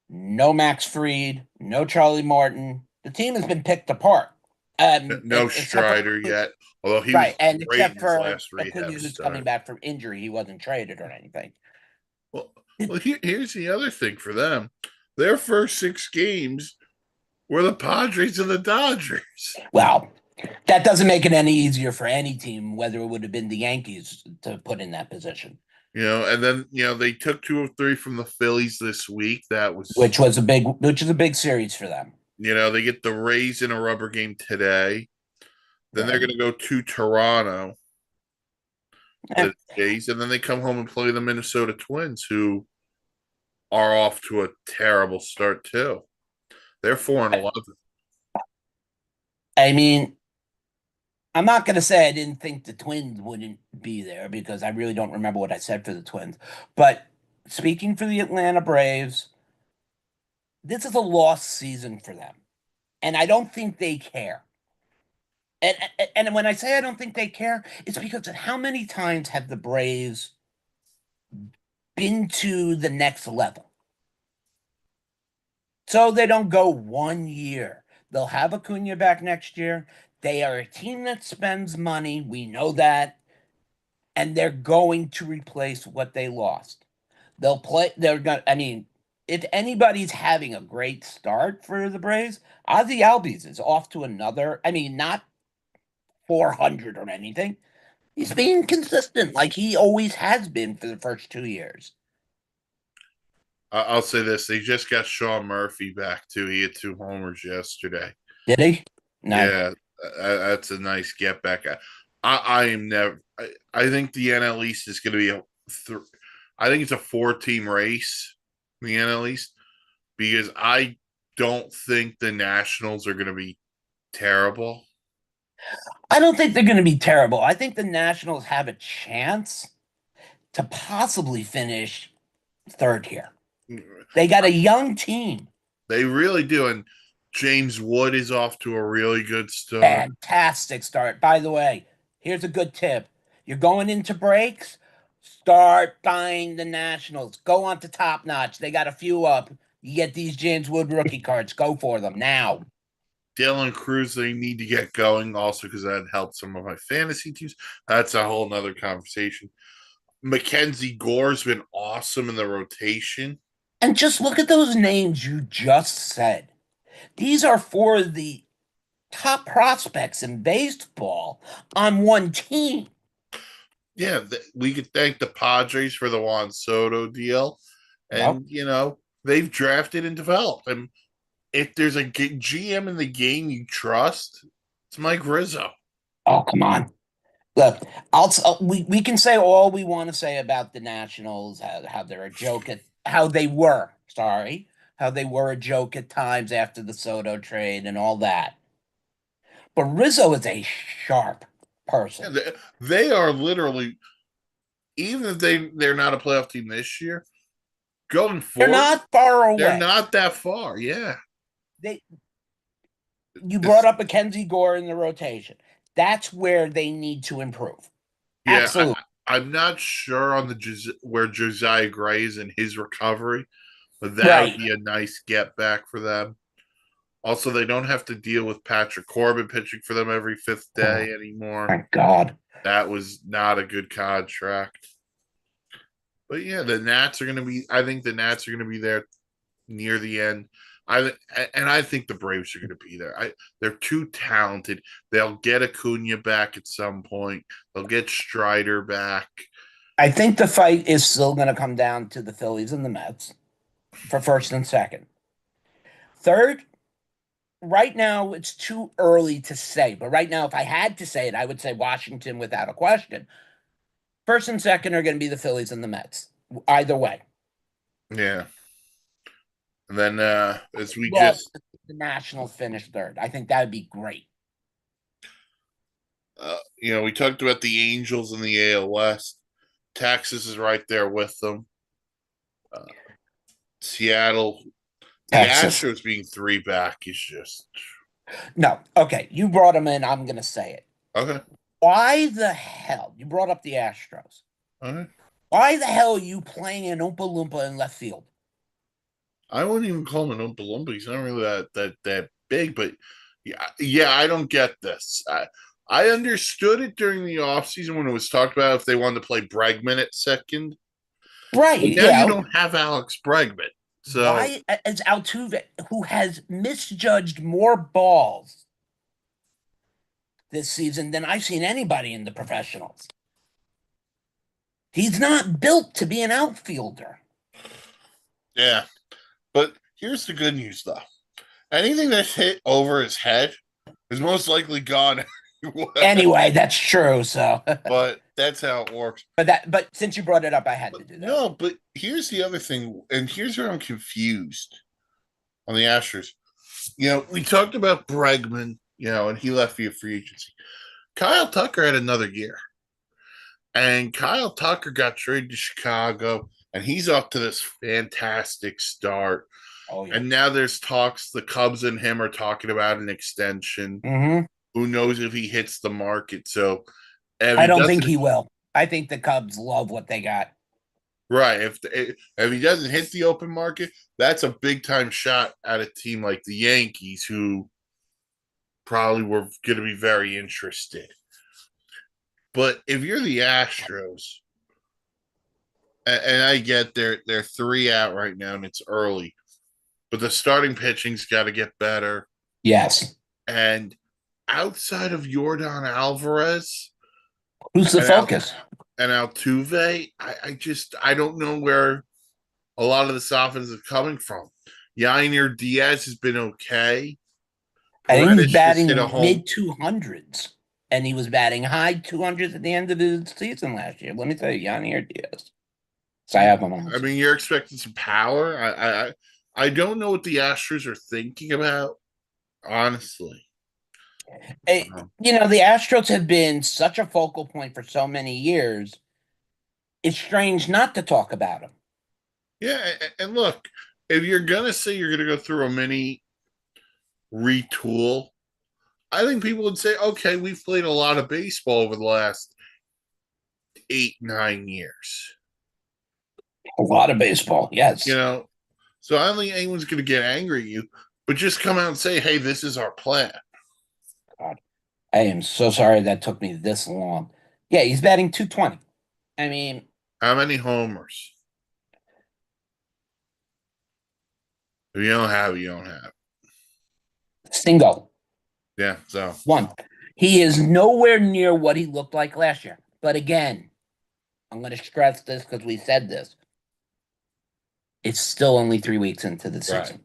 no Max Fried, no Charlie Morton. The team has been picked apart. No Strider yet. Although he was and great except for last Acuna, who's coming back from injury, he wasn't traded or anything. Well, Well, here's the other thing for them. Their first 6 games were the Padres and the Dodgers. Well, that doesn't make it any easier for any team, whether it would have been the Yankees to put in that position, And then they took 2 of 3 from the Phillies this week. That was, which is a big series for them. they get the Rays in a rubber game today. Then they're Right. going to go to Toronto, Eh, the Jays, and then they come home and play the Minnesota Twins, who are off to a terrible start too. They're 4-11. I mean, I'm not going to say I didn't think the Twins wouldn't be there because I really don't remember what I said for the Twins. But speaking for the Atlanta Braves, this is a lost season for them. And I don't think they care. And when I say I don't think they care, it's because of how many times have the Braves been to the next level? So they don't go 1 year. They'll have Acuna back next year. They are a team that spends money. We know that. And they're going to replace what they lost. They'll play. They're going to, I mean, if anybody's having a great start for the Braves, Ozzy Albies is off to another. I mean, not 400 or anything. He's being consistent like he always has been for the first 2 years. I'll say this: they just got Sean Murphy back too. He had 2 homers yesterday. Did he? No. Yeah, that's a nice get back. I am never. I think the NL East is going to be I think it's a 4-team race, the NL East, because I don't think the Nationals are going to be terrible. I don't think they're going to be terrible. I think the Nationals have a chance to possibly finish third here. They got a young team. They really do, and James Wood is off to a really good start. Fantastic start. By the way, here's a good tip. You're going into breaks, start buying the Nationals. Go on to Top Notch. They got a few up. You get these James Wood rookie cards. Go for them now. Dylan Cruz, they need to get going also because that helped some of my fantasy teams. That's a whole nother conversation. Mackenzie Gore's been awesome in the rotation. And just look at those names you just said. These are four of the top prospects in baseball on one team. Yeah, we could thank the Padres for the Juan Soto deal. Yep. And, they've drafted and developed. And if there's a GM in the game you trust, it's Mike Rizzo. Oh, come on. Look, we can say all we want to say about the Nationals, how they're a joke at how they were, sorry, how they were a joke at times after the Soto trade and all that. But Rizzo is a sharp Yeah, person. they are literally, even if they're not a playoff team this year, going They're forward, not far they're away. not that far. Yeah. They You brought It's, up Mackenzie Gore in the rotation. That's where they need to improve. yeah, Absolutely. I'm not sure on where Josiah Gray is in his recovery, but that would Right. be a nice get back for them. Also, they don't have to deal with Patrick Corbin pitching for them every fifth Oh, day anymore. thank God. That was not a good contract. But yeah, the Nats are going to be. I think the Nats are going to be there near the end. I think the Braves are going to be there. They're too talented. They'll get Acuna back at some point. They'll get Strider back. I think the fight is still going to come down to the Phillies and the Mets for first and second. Third, right now it's too early to say, but right now, if I had to say it, I would say Washington without a question. First and second are going to be the Phillies and the Mets, either way. Yeah. And then as we Well, just the Nationals finish third. I think that would be great. we talked about the Angels in the AL West. Texas is right there with them. Seattle, the Texas. Astros being 3 back is just No, okay, you brought them in. I'm going to say it. okay. Why the hell? You brought up the Astros. Okay. Why the hell are you playing an Oompa Loompa in left field? I wouldn't even call him an Oompa Loompa. He's not really that big, but yeah, I don't get this. I understood it during the offseason when it was talked about if they wanted to play Bregman at second. Right. But now you Yeah. don't have Alex Bregman. So Why is Altuve, who has misjudged more balls this season than I've seen anybody in the professionals? He's not built to be an outfielder. yeah. But here's the good news though. Anything that's hit over his head is most likely gone anyway. Anyway, that's true. So, But that's how it works. but since you brought it up, I had But to do that. no, but here's the other thing, and here's where I'm confused on the Astros. We talked about Bregman, and he left via free agency. Kyle Tucker had another year. And Kyle Tucker got traded to Chicago, and he's off to this fantastic start. Oh yeah. And now there's talks, the Cubs and him are talking about an extension. Mm-hmm. Who knows if he hits the market? So if I he don't think doesn't, he will. I think the Cubs love what they got. right, if he doesn't hit the open market, that's a big time shot at a team like the Yankees, who probably were going to be very interested. But if you're the Astros, and I get they're 3 out right now and it's early, but the starting pitching's got to get better. Yes. And outside of Jordan Alvarez Who's the and focus? Altuve, I don't know where a lot of this offense is coming from. Yainer Diaz has been okay. I think he's Paredes just hit a batting home. mid 200s, and he was batting high 200s at the end of the season last year. Let me tell you, Yanier Diaz. So I have him on. I mean, you're expecting some power. I don't know what the Astros are thinking about, honestly. The Astros have been such a focal point for so many years. It's strange not to talk about them. Yeah, and look, if you're gonna say you're gonna go through a mini retool, I think people would say, okay, we've played a lot of baseball over the last 8, 9 years. A lot of baseball, yes. So I don't think anyone's gonna get angry at you, but just come out and say, hey, this is our plan. God, I am so sorry that took me this long. Yeah, he's batting 220. I mean, How many homers? If you don't have it, you don't have it. single. Yeah, so One. He is nowhere near what he looked like last year. But again, I'm going to stress this because we said this. It's still only 3 weeks into the season. Right.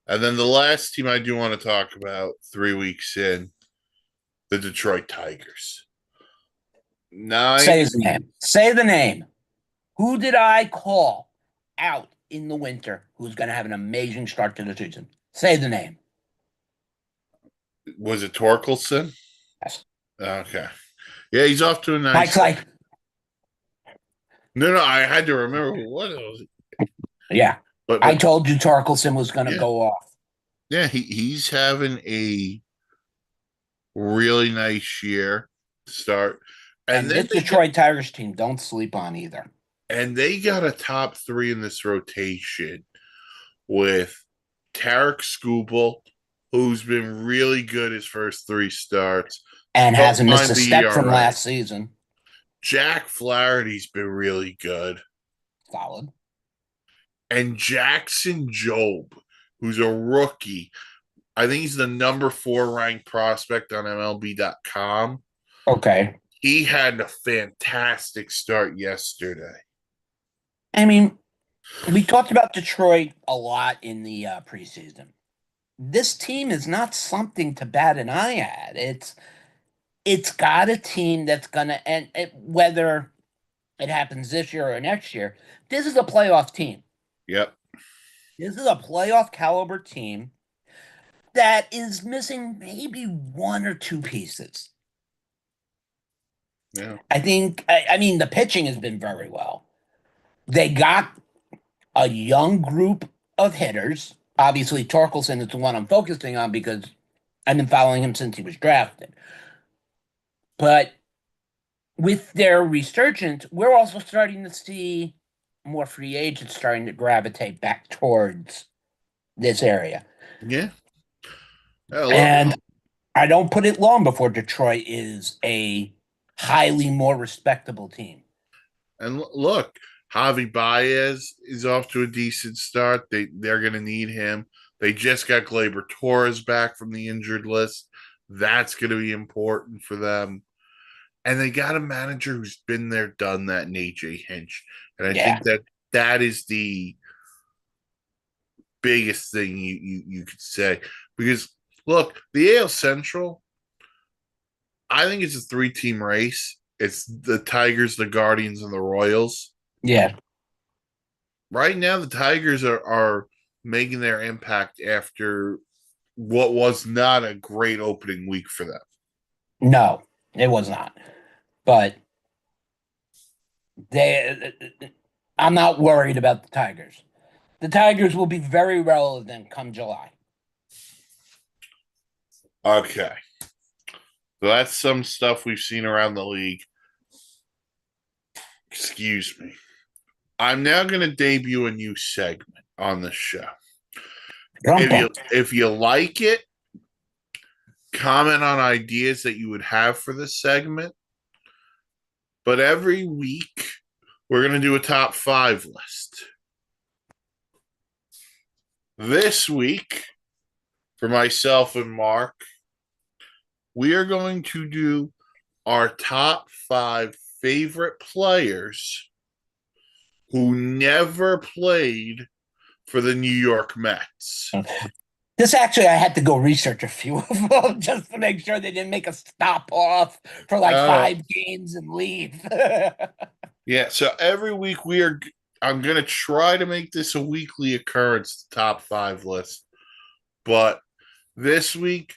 And then the last team I do want to talk about 3 weeks in, the Detroit Tigers. Say his name. Say the name. Who did I call out in the winter who's going to have an amazing start to the season? Say the name. Was it Torkelson? Yes. Okay. Yeah, he's off to a nice. Mike's like, no, I had to remember what it was. Yeah. But I told you Torkelson was going to go off. Yeah, he's having a really nice year to start. And this Detroit Tigers team, don't sleep on either. And they got a top 3 in this rotation with Tarek Skubal, who's been really good his first 3 starts. And hasn't missed a step from last season. Jack Flaherty's been really good. Solid. And Jackson Jobe, who's a rookie. I think he's the number 4 ranked prospect on MLB.com. Okay. He had a fantastic start yesterday. I mean, we talked about Detroit a lot in the preseason. This team is not something to bat an eye at. It's got a team that's gonna, and whether it happens this year or next year, this is a playoff team. Yep. This is a playoff caliber team that is missing maybe 1 or 2 pieces. Yeah. I think, I mean, the pitching has been very well. They got a young group of hitters. Obviously, Torkelson is the one I'm focusing on because I've been following him since he was drafted. But with their resurgence, we're also starting to see more free agents starting to gravitate back towards this area. Yeah. And I don't put it long before Detroit is a highly more respectable team. And look, Javi Baez is off to a decent start. They're going to need him. They just got Gleyber Torres back from the injured list. That's going to be important for them. And they got a manager who's been there, done that in AJ Hinch. And I Yeah. think that is the biggest thing you could say. Because look, the AL Central, I think it's a 3-team race. It's the Tigers, the Guardians, and the Royals. Yeah. Right now, the Tigers are making their impact after what was not a great opening week for them. No, it was not. But they I'm not worried about the Tigers. The Tigers will be very relevant come July. Okay. So that's some stuff we've seen around the league. Excuse me. I'm now going to debut a new segment on the show. If you like it, comment on ideas that you would have for this segment. But every week, we're going to do a top 5 list. This week, for myself and Mark, we are going to do our top 5 favorite players who never played for the New York Mets. This actually, I had to go research a few of them just to make sure they didn't make a stop off for like 5 games and leave. Yeah, so every week I'm going to try to make this a weekly occurrence, top 5 list. But this week,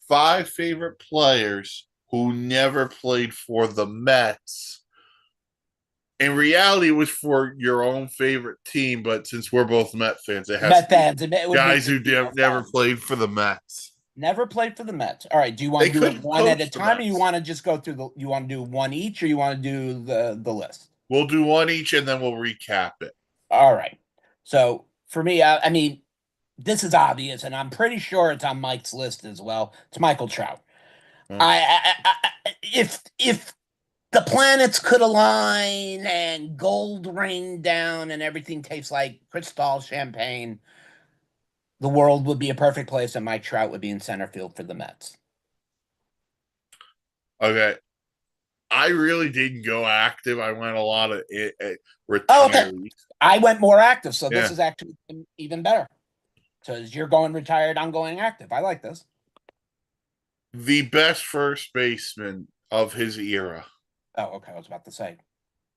5 favorite players who never played for the Mets. In reality, it was for your own favorite team, but since we're both Met fans, it has Met fans, guys who never played for the Mets. Never played for the Mets. All right. Do you want to do it one at a time, or you want to just go through the? You want to do one each, or you want to do the list? We'll do one each, and then we'll recap it. All right. So for me, I mean, this is obvious, and I'm pretty sure it's on Mike's list as well. It's Michael Trout. If the planets could align and gold rain down and everything tastes like crystal champagne, the world would be a perfect place, and Mike Trout would be in center field for the Mets. Okay. I really didn't go active. I went a lot of retirees. Oh, okay. I went more active, so Yeah. this is actually even better. So as you're going retired, I'm going active. I like this. The best first baseman of his era. Oh, okay. I was about to say,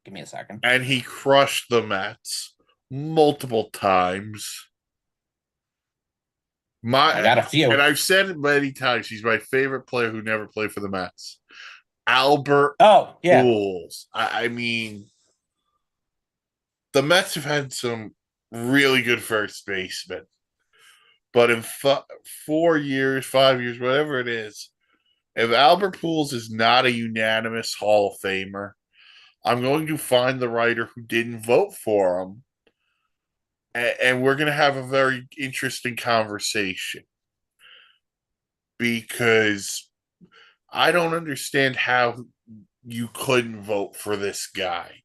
give me a second. And he crushed the Mets multiple times. I got a few. And I've said it many times, he's my favorite player who never played for the Mets. Albert Pujols. I mean, the Mets have had some really good first basemen. But in 4 years, 5 years, whatever it is, if Albert Pujols is not a unanimous Hall of Famer, I'm going to find the writer who didn't vote for him, and we're going to have a very interesting conversation. Because I don't understand how you couldn't vote for this guy.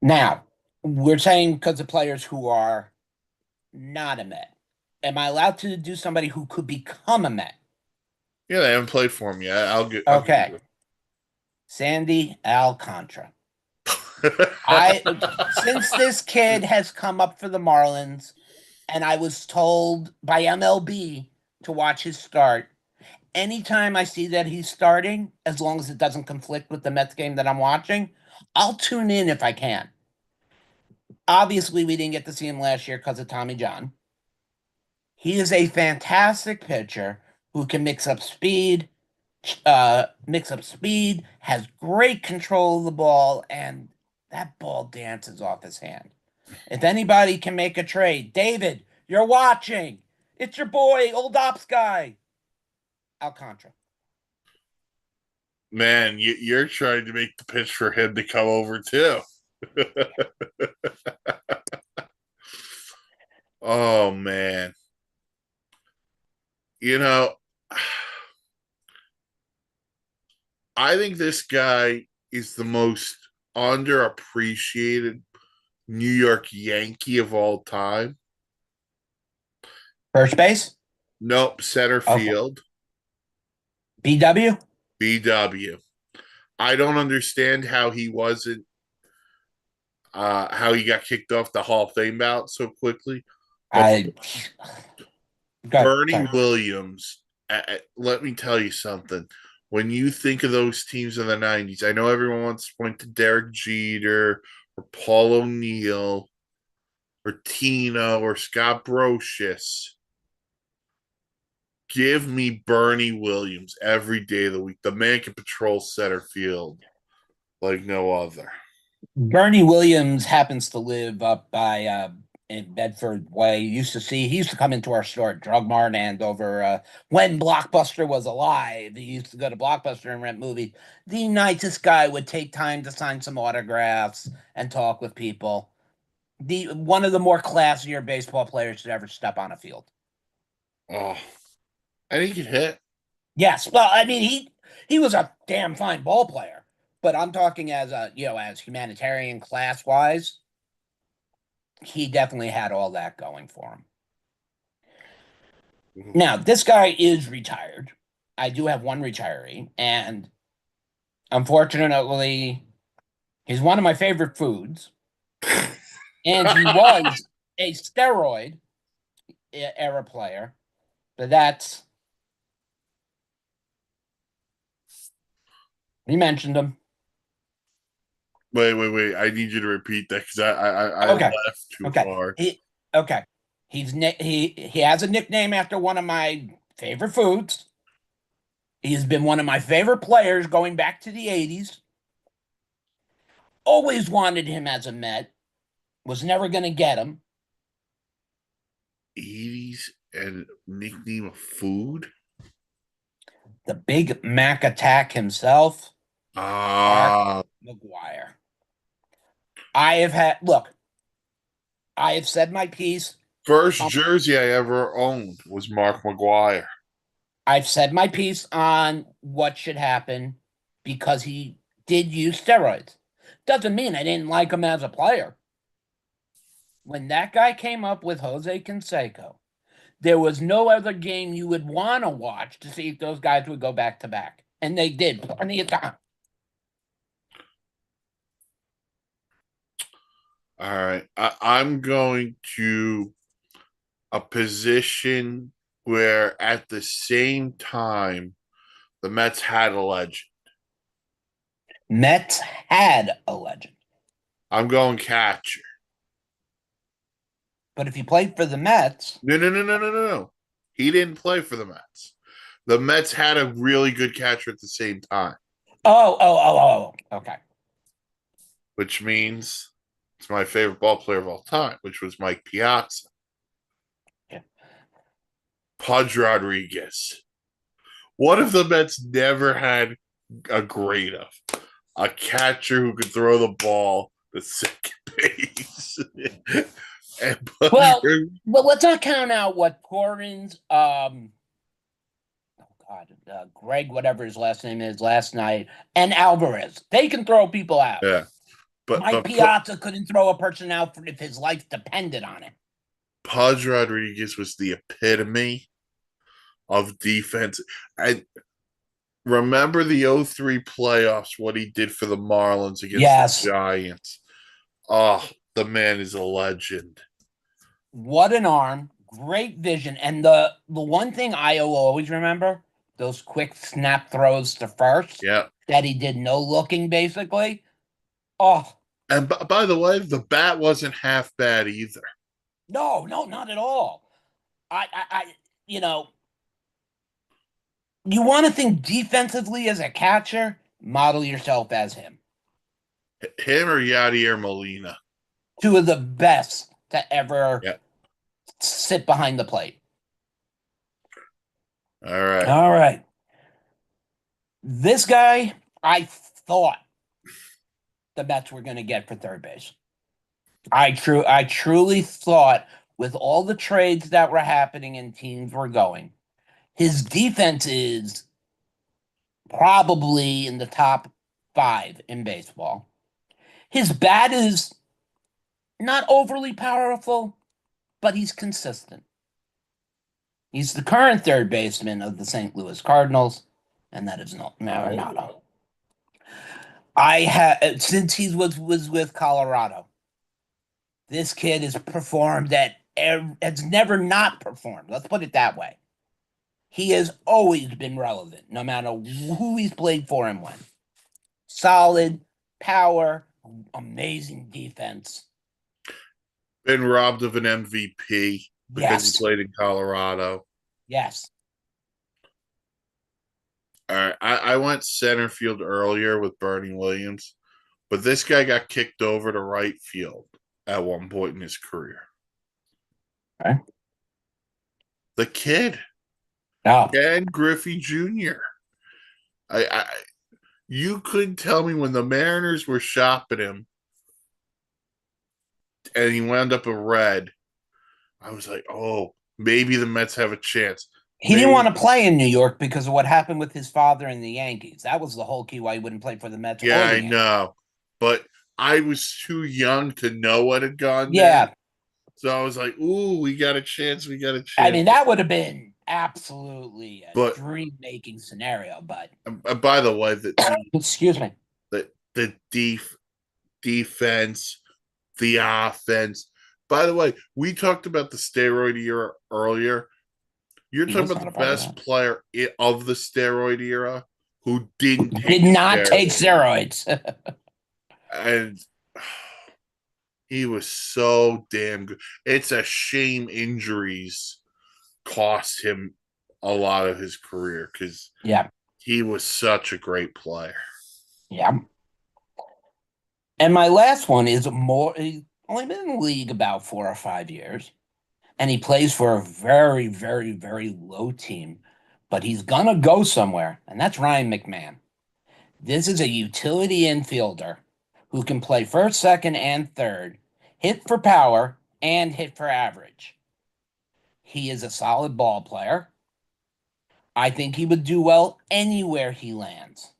Now, we're saying because of players who are not a Met. Am I allowed to do somebody who could become a Met? Yeah, they haven't played for him yet. I'll get Sandy Alcantara. Since this kid has come up for the Marlins, and I was told by MLB to watch his start. Anytime I see that he's starting, as long as it doesn't conflict with the Mets game that I'm watching, I'll tune in if I can. Obviously, we didn't get to see him last year because of Tommy John. He is a fantastic pitcher who can mix up speed, has great control of the ball, and that ball dances off his hand. If anybody can make a trade, David, you're watching. It's your boy, old ops guy, Alcantara. Man, you're trying to make the pitch for him to come over too. Oh man. You know, I think this guy is the most underappreciated New York Yankee of all time? First base? Nope, center Okay. field. BW? BW. I don't understand how he wasn't how he got kicked off the Hall of Fame ballot so quickly. But I got Bernie sorry. Williams, let me tell you something. When you think of those teams in the 90s, I know everyone wants to point to Derek Jeter or Paul O'Neill or Tino or Scott Brocious. Give me Bernie Williams every day of the week. The man can patrol center field like no other. Bernie Williams happens to live up by in Bedford Way. He used to come into our store at Drug Mart and over when Blockbuster was alive. He used to go to Blockbuster and rent movies. The nicest guy, would take time to sign some autographs and talk with people. The one of the more classier baseball players to ever step on a field. Oh, and he can hit. Yes, well, I mean he was a damn fine ball player, but I'm talking as a as humanitarian class wise. He definitely had all that going for him. Now, this guy is retired. I do have one retiree, and unfortunately, he's one of my favorite foods. And he was a steroid era player, but that's we mentioned him. Wait. I need you to repeat that because I Okay, laughed too okay, hard. okay. He has a nickname after one of my favorite foods. He's been one of my favorite players going back to the 80s. Always wanted him as a Met. Was never going to get him. 80s and nickname of food? The Big Mac Attack himself, Mark Ah, McGwire. I have had, look, I have said my piece. first Um, jersey I ever owned was Mark McGuire. I've said my piece on what should happen because he did use steroids. Doesn't mean I didn't like him as a player. When that guy came up with Jose Canseco, there was no other game you would want to watch to see if those guys would go back to back. And they did plenty of time. All right. I'm going to a position where at the same time the Mets had a legend. Mets had a legend. I'm going catcher. But if he played for the Mets, No. He didn't play for the Mets. The Mets had a really good catcher at the same time, okay. which means it's my favorite ball player of all time, which was Mike Piazza. Yeah. Pudge Rodriguez. What if the Mets never had a great of a catcher who could throw the ball to second base? and Well, but let's not count out what Torrens, oh God, Greg, whatever his last name is, last night, and Alvarez. They can throw people out. yeah, Mike but Piazza couldn't throw a person out if his life depended on it. Pudge Rodriguez was the epitome of defense. I remember the '03 playoffs, what he did for the Marlins against Yes. the Giants. Oh, the man is a legend. What an arm, great vision, and the one thing I will always remember, those quick snap throws to first Yeah. that he did no looking basically. Oh And by the way, the bat wasn't half bad either. no, no, not at all. I you know, you want to think defensively as a catcher, model yourself as him. Him or Yadier Molina. Two of the best to ever Yeah. sit behind the plate. All right. All right. This guy, I thought the Mets were going to get for third base. I truly thought with all the trades that were happening and teams were going, his defense is probably in the top 5 in baseball. His bat is not overly powerful, but he's consistent. He's the current third baseman of the St. Louis Cardinals, and that is not Marinado. I have since he was with Colorado. This kid has performed has never not performed. Let's put it that way. He has always been relevant, no matter who he's played for and when. Solid power, amazing defense. Been robbed of an MVP because Yes. he played in Colorado. Yes. All right, I went center field earlier with Bernie Williams, but this guy got kicked over to right field at one point in his career. Okay. The kid, Oh, Ken Griffey Jr. I you couldn't tell me when the Mariners were shopping him and he wound up a red. I was like, oh, maybe the Mets have a chance. he didn't want to play in New York because of what happened with his father and the Yankees. That was the whole key why he wouldn't play for the Mets. Yeah, or the I Yankees. know. But I was too young to know what had gone Yeah. down. So I was like, ooh, we got a chance. We got a chance. I mean, that would have been absolutely a But- dream-making scenario, but By the way, excuse me. the defense, the offense. By the way, we talked about the steroid era earlier. You're He talking was about not the a part of best that. player of the steroid era who didn't Did not take steroids. and he was so damn good. It's a shame injuries cost him a lot of his career because Yeah. he was such a great player. Yeah. And my last one is he's only been in the league about 4 or 5 years. And he plays for a very, very, very low team. But he's gonna go somewhere, and that's Ryan McMahon. This is a utility infielder who can play first, second, and third, hit for power, and hit for average. He is a solid ball player. I think he would do well anywhere he lands.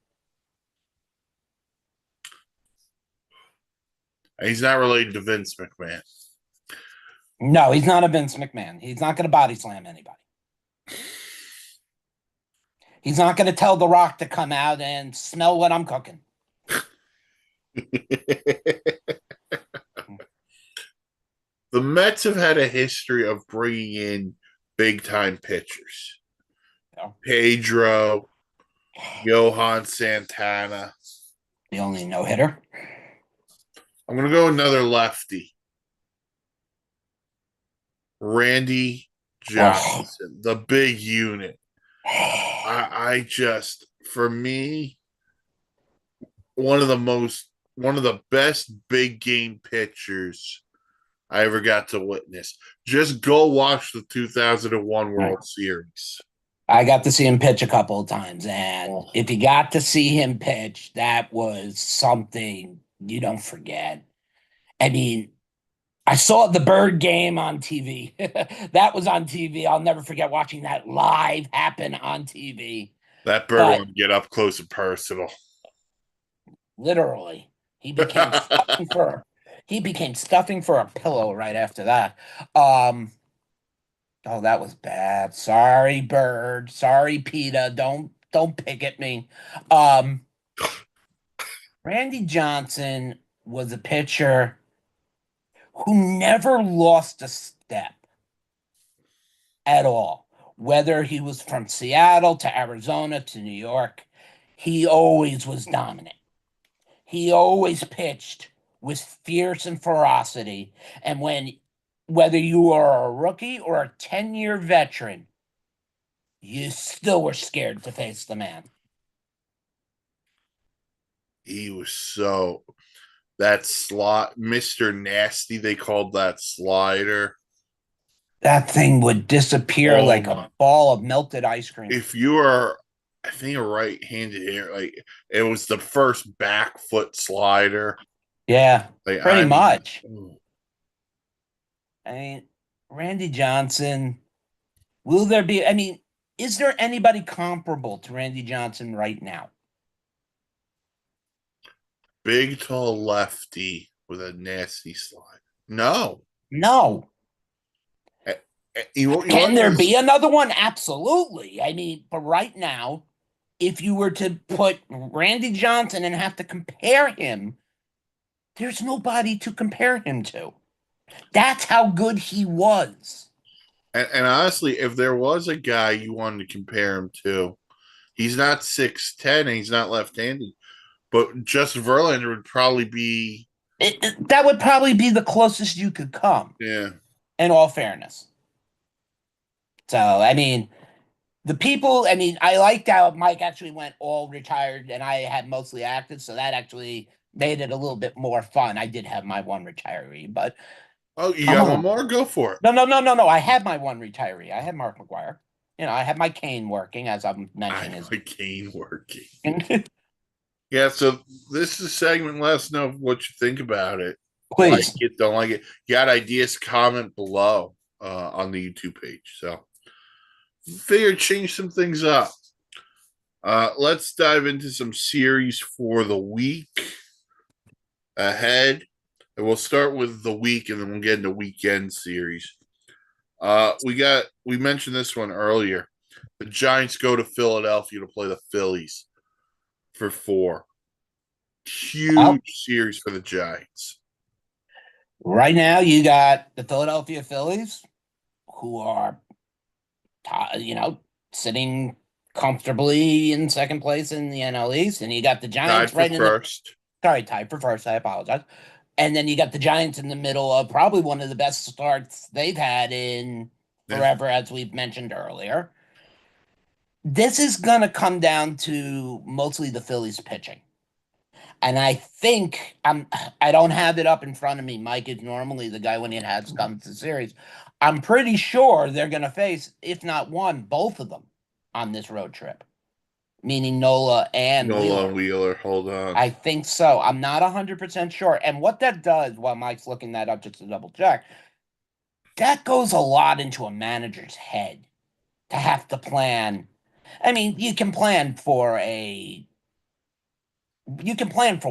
He's not related to Vince McMahon. No, he's not a Vince McMahon. He's not going to body slam anybody. He's not going to tell The Rock to come out and smell what I'm cooking. The Mets have had a history of bringing in big time pitchers. Yeah. Pedro, Johan Santana. The only no hitter. I'm going to go another lefty. Randy Johnson, the big unit. I just, for me, one of the best big game pitchers I ever got to witness. Just go watch the 2001 World Series. I got to see him pitch a couple of times, and if you got to see him pitch, that was something you don't forget. I mean, I saw the Bird game on TV. That was on TV. I'll never forget watching that live happen on TV. That Bird wanted to get up close and personal. Literally, he became stuffing for a pillow right after that. Oh, that was bad. Sorry, Bird. Sorry, PETA. Don't pick at me. Randy Johnson was a pitcher who never lost a step at all. Whether he was from Seattle to Arizona to New York, he always was dominant. He always pitched with fierce and ferocity. And whether you are a rookie or a 10-year veteran, you still were scared to face the man. He was so that slot, Mr. Nasty, they called that slider. That thing would disappear like a ball of melted ice cream. If you are, I think, a right-handed hitter, like it was the first back foot slider. Yeah, like, pretty much. Ooh. I mean, Randy Johnson, will there be, I mean, is there anybody comparable to Randy Johnson right now? Big tall lefty with a nasty slide. No. No. Eh, you Can want there this? be another one? Absolutely. I mean, but right now, if you were to put Randy Johnson and have to compare him, there's nobody to compare him to. That's how good he was. And honestly, if there was a guy you wanted to compare him to, he's not 6'10" and he's not left-handed, but Justin Verlander would probably be, That would probably be the closest you could come, yeah. in all fairness. So, I mean, the people, I mean, I liked how Mike actually went all retired and I had mostly active, so that actually made it a little bit more fun. I did have my one retiree, but Oh, you got one oh, more? Go for it. no. I had my one retiree. I had Mark McGuire. You know, I had my cane working, as I'm I mentioning his. like Kane working. Yeah, so this is a segment. Let us know what you think about it. Like Please. it, don't like it. You got ideas, comment below on the YouTube page. So figured change some things up. Let's dive into some series for the week ahead. And we'll start with the week and then we'll get into weekend series. We mentioned this one earlier. The Giants go to Philadelphia to play the Phillies for 4. Well, Huge series for the Giants. right now you got the Philadelphia Phillies, who are, you know, sitting comfortably in second place in the NL East, and you got the Tied Giants for right in the first. sorry, tied for first. I apologize. And then you got the Giants in the middle of probably one of the best starts they've had in Yeah. forever, as we've mentioned earlier. This is going to come down to mostly the Phillies pitching. And I think I don't have it up in front of me. Mike is normally the guy when it has come to the series. I'm pretty sure they're going to face, if not one, both of them on this road trip, meaning Nola and Nola Wheeler. and Wheeler. Hold on. I think so. I'm not 100% sure. And what that does, while Mike's looking that up just to double check, that goes a lot into a manager's head to have to plan. I mean, you can plan for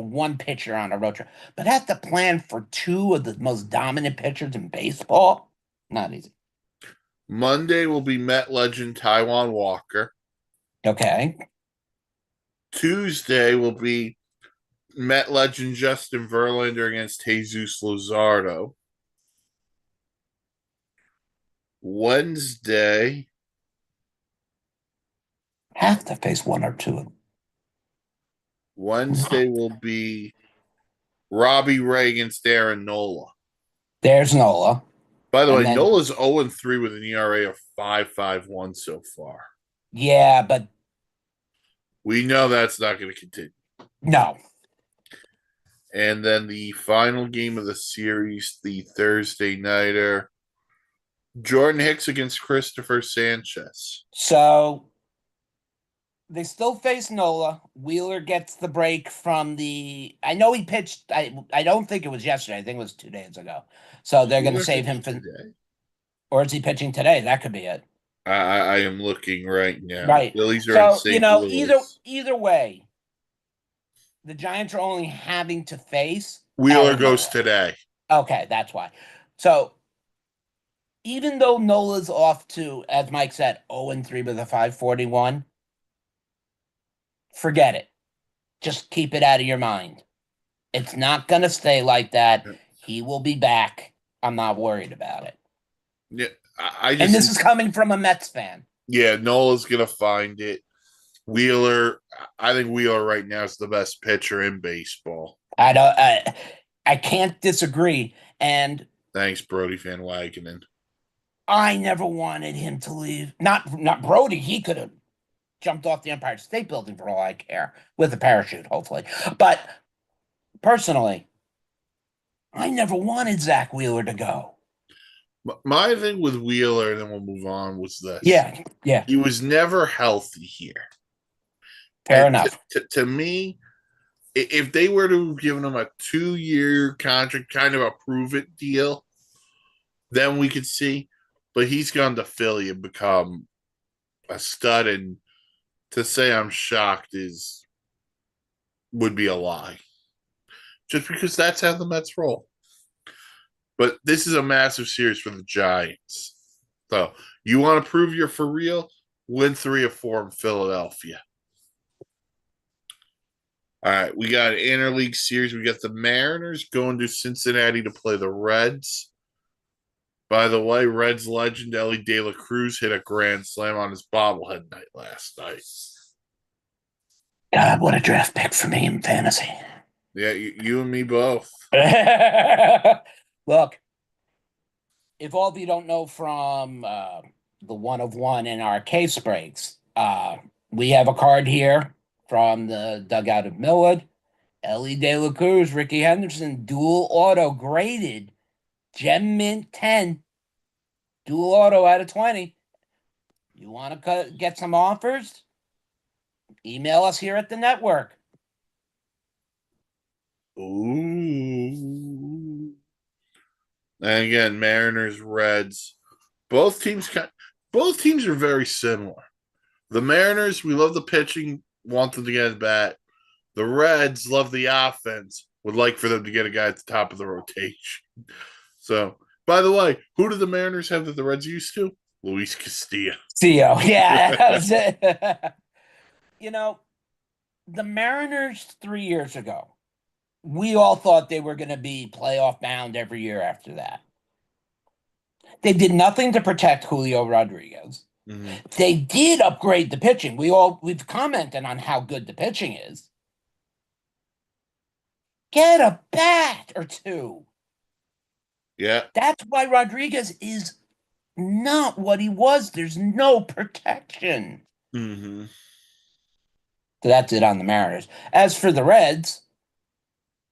one pitcher on a road trip, but have to plan for two of the most dominant pitchers in baseball? Not easy. Monday will be Met legend Taiwan Walker. Okay. Tuesday will be Met legend Justin Verlander against Jesus Luzardo. Wednesday, Have to face one or two of them. Wednesday will be Robbie Ray against Aaron Nola. There's Nola. By the And way, then, Nola's 0-3 with an ERA of 5.51 so far. yeah, but We know that's not going to continue. no. And then the final game of the series, the Thursday nighter, Jordan Hicks against Christopher Sanchez. So they still face Nola. Wheeler gets the break from the. I know he pitched. I don't think it was yesterday. I think it was 2 days ago. So they're going to Wheeler save him pitched for. today. Or is he pitching today? That could be it. I am looking right now. Right. Phillies are in So St. Louis. either way, the Giants are only having to face Wheeler Aaron goes Nola. today. Okay, that's why. So even though Nola's off to, as Mike said, 0-3 with a 541, forget it. Just keep it out of your mind. It's not going to stay like that. He will be back. I'm not worried about it. Yeah, I just And this is coming from a Mets fan. yeah, Nola's gonna find it. Wheeler, I think Wheeler right now is the best pitcher in baseball. I don't. I can't disagree. And Thanks, Brody Van Wagenen. I never wanted him to leave. Not Brody. He could have jumped off the Empire State Building for all I care with a parachute, hopefully. But personally, I never wanted Zach Wheeler to go. My thing with Wheeler, and then we'll move on, was this. Yeah. He was never healthy here. Fair And enough. to me, if they were to have given him a 2-year contract, kind of a prove it deal, then we could see. But he's gone to Philly and become a stud. And to say I'm shocked would be a lie. just because that's how the Mets roll. But this is a massive series for the Giants. So you want to prove you're for real? Win 3 or 4 in Philadelphia. All right, we got an interleague series. We got the Mariners going to Cincinnati to play the Reds. By the way, Reds legend Ellie De La Cruz hit a grand slam on his bobblehead night last night. God, what a draft pick for me in fantasy. Yeah, you and me both. Look, if all of you don't know from the one of one in our case breaks, we have a card here from the dugout of Millwood. Ellie De La Cruz, Ricky Henderson, dual auto graded, Gem Mint 10, dual auto out of 20. You want to get some offers? Email us here at the network. Ooh. And again, Mariners, Reds, both teams are very similar. The Mariners, we love the pitching, want them to get at bat. The Reds love the offense, would like for them to get a guy at the top of the rotation. So, by the way, who do the Mariners have that the Reds used to? Luis Castillo. CEO, yeah. You know, the Mariners 3 years ago, we all thought they were going to be playoff bound every year after that. They did nothing to protect Julio Rodriguez. Mm-hmm. They did upgrade the pitching. We've commented on how good the pitching is. Get a bat or two. Yeah. That's why Rodriguez is not what he was. There's no protection. Mm-hmm. So that's it on the Mariners. As for the Reds,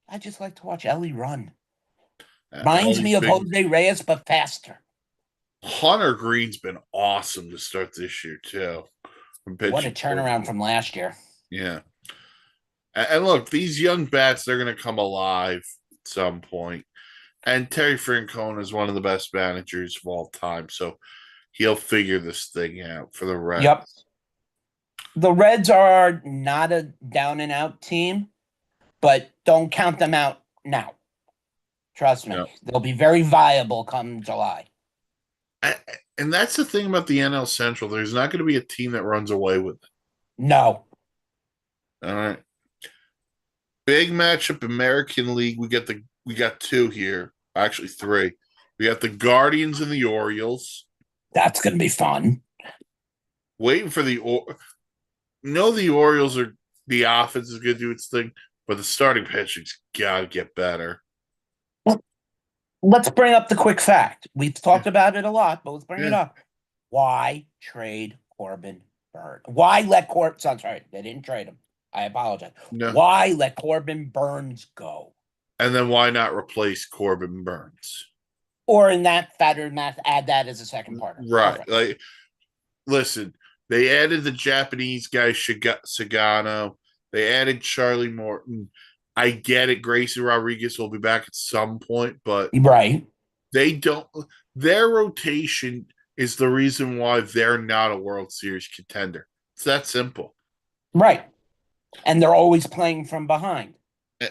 I just like to watch Ellie run. Reminds me of Jose Reyes, but faster. Hunter Green's been awesome to start this year, too. What a turnaround from last year. Yeah. And look, these young bats, they're going to come alive at some point. And Terry Francona is one of the best managers of all time. So he'll figure this thing out for the Reds. Yep. The Reds are not a down and out team, but don't count them out now. Trust me. Yep. They'll be very viable come July. And that's the thing about the NL Central. There's not going to be a team that runs away with it. No. All right. Big matchup, American League. We got 2 here. Actually, 3. We got the Guardians and the Orioles. That's going to be fun. Waiting for the Orioles are the offense is going to do its thing, but the starting pitching's got to get better. Let's bring up the quick fact. We've talked about it a lot, but let's bring it up. Why trade Corbin Burnes? Why let Corbin? I'm sorry, they didn't trade him. I apologize. No. Why let Corbin Burnes go? And then why not replace Corbin Burnes? Or in that fatter math, add that as a second part. Right. Perfect. Like, listen, they added the Japanese guy Sagano. They added Charlie Morton. I get it. Grayson Rodriguez will be back at some point, but right. They don't. Their rotation is the reason why they're not a World Series contender. It's that simple. Right. And they're always playing from behind.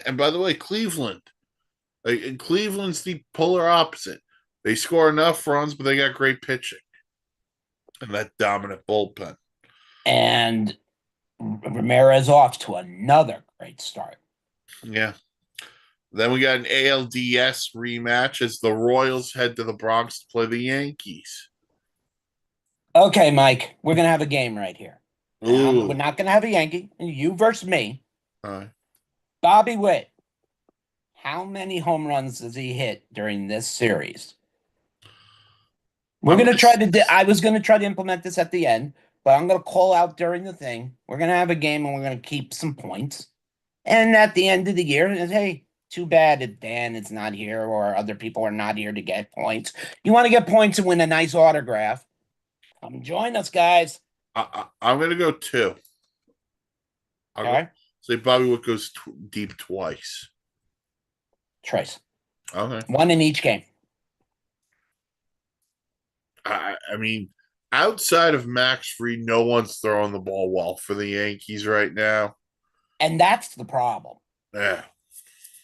And by the way, Cleveland's the polar opposite. They score enough runs, but they got great pitching. And that dominant bullpen. And Ramirez off to another great start. Yeah. Then we got an ALDS rematch as the Royals head to the Bronx to play the Yankees. Okay, Mike, we're going to have a game right here. We're not going to have a Yankee. You versus me. All right. Bobby Witt, how many home runs does he hit during this series? We're going to try to I was going to try to implement this at the end, but I'm going to call out during the thing. We're going to have a game and we're going to keep some points. And at the end of the year, hey, too bad if Dan is not here or other people are not here to get points. You want to get points and win a nice autograph? Come join us, guys. I'm going to go 2. Okay. Say Bobby Witt goes deep twice. Trace. Okay. 1 in each game. I mean, outside of Max Fried, no one's throwing the ball well for the Yankees right now. And that's the problem. Yeah.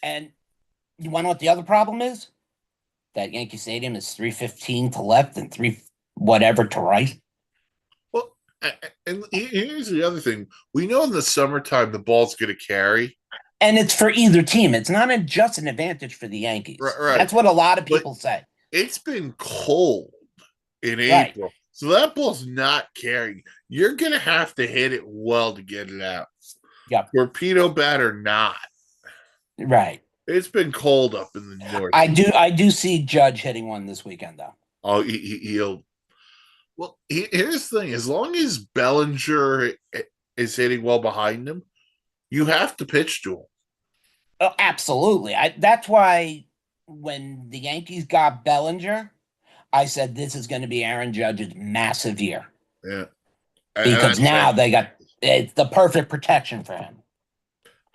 And you want to know what the other problem is? That Yankee Stadium is 315 to left and three whatever to right. Well, and here's the other thing: we know in the summertime the ball's going to carry. And it's for either team. It's not just an advantage for the Right, Yankees. right. That's what a lot of But people say. it's been cold in Right. April, so that ball's not carrying. You're going to have to hit it well to get it out. Yep. Torpedo bat or not, Right. it's been cold up in the north. I do see Judge hitting one this weekend though. Oh, he'll. Well, here's the thing: as long as Bellinger is hitting well behind him, you have to pitch to him. Oh, absolutely. That's why when the Yankees got Bellinger, I said this is going to be Aaron Judge's massive year Yeah, because and now they got it's the perfect protection for him.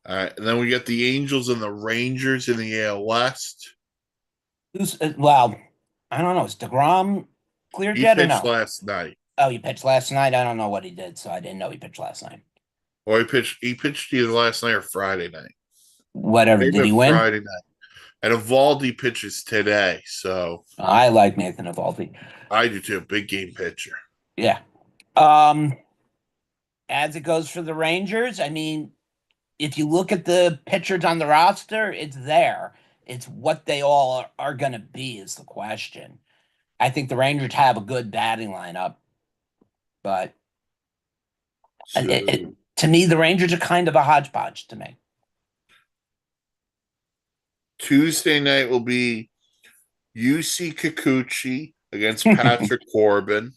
all right, and then we get the Angels and the Rangers in the AL West. Well, I don't know. Is DeGrom cleared He yet or pitched no? last night, Oh, he pitched last night. I don't know what he did, so I didn't know he pitched last night. or he pitched either last night or Friday night. Whatever. Did Maybe he win? Friday night. And Evaldi pitches today, so I like Nathan Eovaldi. I do too. Big game pitcher. Yeah. Um, as it goes for the Rangers, I mean, if you look at the pitchers on the roster, it's there. It's what they all are going to be is the question. I think the Rangers have a good batting lineup, but So to me, the Rangers are kind of a hodgepodge to me. Tuesday night will be UC Kikuchi against Patrick Corbin.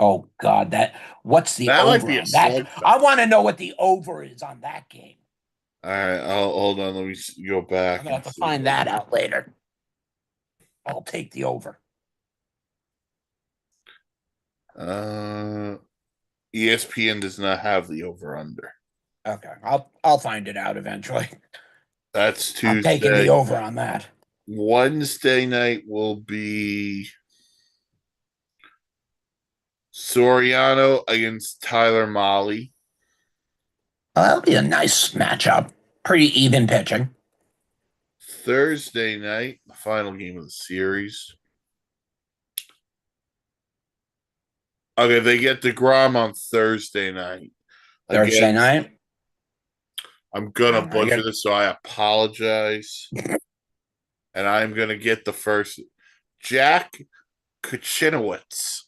Oh God, what's the That might over be a on that? slugfest. I want to know what the over is on that game. All right, I'll hold on. Let me go back. I'm gonna have to find that out later. I'll take the over. ESPN does not have the over under. Okay, I'll find it out eventually. That's I'm taking the Tuesday. over on that. Wednesday night will be Soriano against Tyler Molly. Well, that'll be a nice matchup. Pretty even pitching. Thursday night, the final game of the series. Okay, they get DeGrom on Thursday night. Thursday night. I'm gonna I butcher get- this, so I apologize. And I'm gonna get the first Jack Kuchinowicz.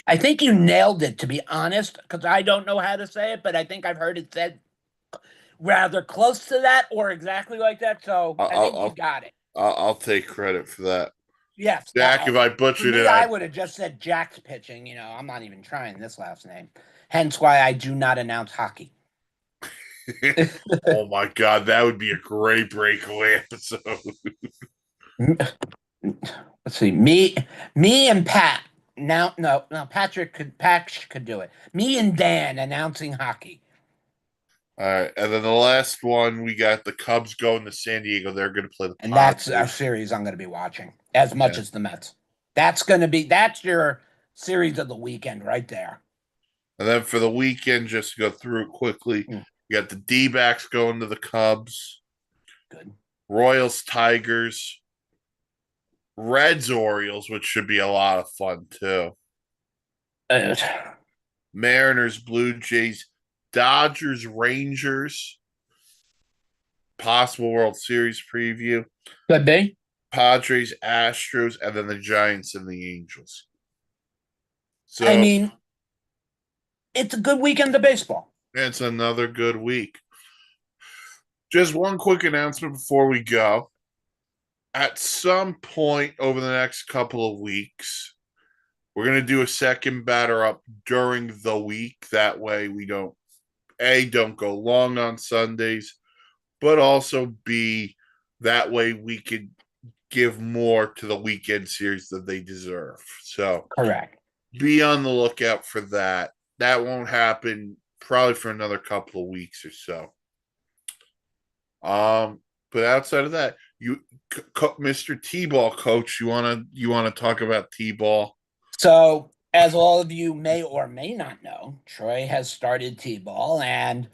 I think you nailed it, to be honest, because I don't know how to say it, but I think I've heard it said rather close to that or exactly like that. So I think you got it. I'll take credit for that. Yes. Jack, if I For butchered me, it, I would have just said Jack's pitching. I'm not even trying this last name. Hence why I do not announce hockey. oh my god, that would be a great breakaway episode. Let's see. Me and Pat. Now, no, Patrick could do it. Me and Dan announcing hockey. All right, and then the last one, we got the Cubs going to San Diego. They're going to play the And that's a Padres. series I'm going to be watching as much Yeah. as the Mets. That's your series of the weekend right there. And then for the weekend, just to go through it quickly, Mm. you got the D-backs going to the Cubs, Good. Royals, Tigers, Reds, Orioles, which should be a lot of fun too. Uh, Mariners, Blue Jays, Dodgers, Rangers, possible World Series preview, Could be. Padres, Astros, and then the Giants and the Angels. So I mean, it's a good weekend of baseball. it's another good week. Just one quick announcement before we go. At some point over the next couple of weeks, we're going to do a second batter up during the week. That way we don't go long on Sundays, but also B, that way we could give more to the weekend series that they deserve. So Correct. be on the lookout for that. That won't happen probably for another couple of weeks or so. But outside of that, Mr. T-ball coach, you wanna talk about T-ball? So, as all of you may or may not know, Troy has started T-ball, and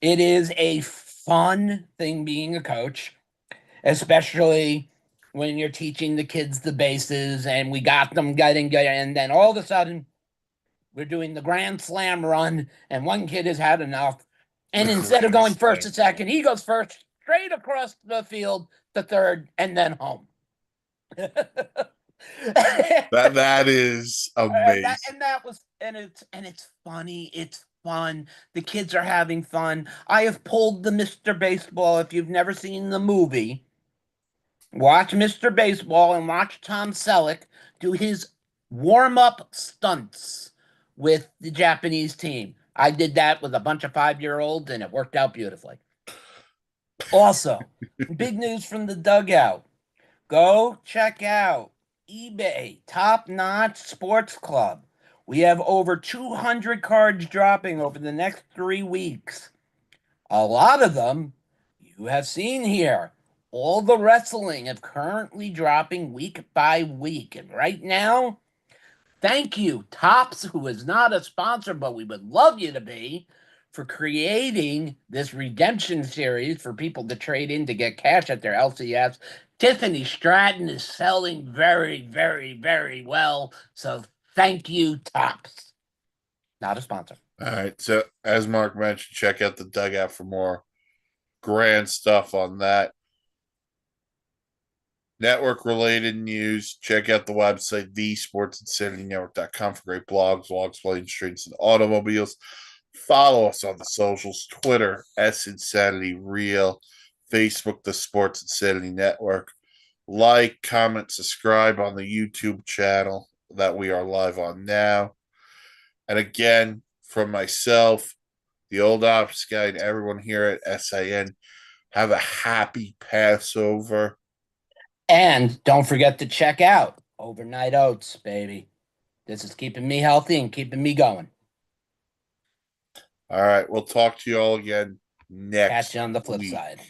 It is a fun thing being a coach, especially when you're teaching the kids the bases and we got them getting good. And then all of a sudden, we're doing the grand slam run, and one kid has had enough. And The instead of grand going first slam to second, he goes first straight across the field to third and then home. That is amazing. It's funny. It's fun. The kids are having fun. I have pulled the Mr. Baseball. If you've never seen the movie, watch Mr. Baseball and watch Tom Selleck do his warm-up stunts with the Japanese team. I did that with a bunch of 5-year-olds and it worked out beautifully. Also, big news from the dugout. Go check out eBay Top Notch Sports Club. We have over 200 cards dropping over the next 3 weeks. A lot of them you have seen here. All the wrestling is currently dropping week by week. And right now, thank you, Tops, who is not a sponsor, but we would love you to be, for creating this redemption series for people to trade in to get cash at their LCS. Tiffany Stratton is selling very, very, very well. So thank you, Tops. Not a sponsor. All right. So as Mark mentioned, check out the dugout for more grand stuff on that. Network related news. Check out the website, thesportsinsanitynetwork.com, for great blogs, vlogs, planes, streets, and automobiles. Follow us on the socials: Twitter, Insanity Real, Facebook, the Sports Insanity Network. Like, comment, subscribe on the YouTube channel that we are live on now. And again, from myself, the old ops guy, and everyone here at SIN, have a happy Passover. And don't forget to check out Overnight Oats, baby. This is keeping me healthy and keeping me going. All right. We'll talk to you all again next Catch you on the flip week. side.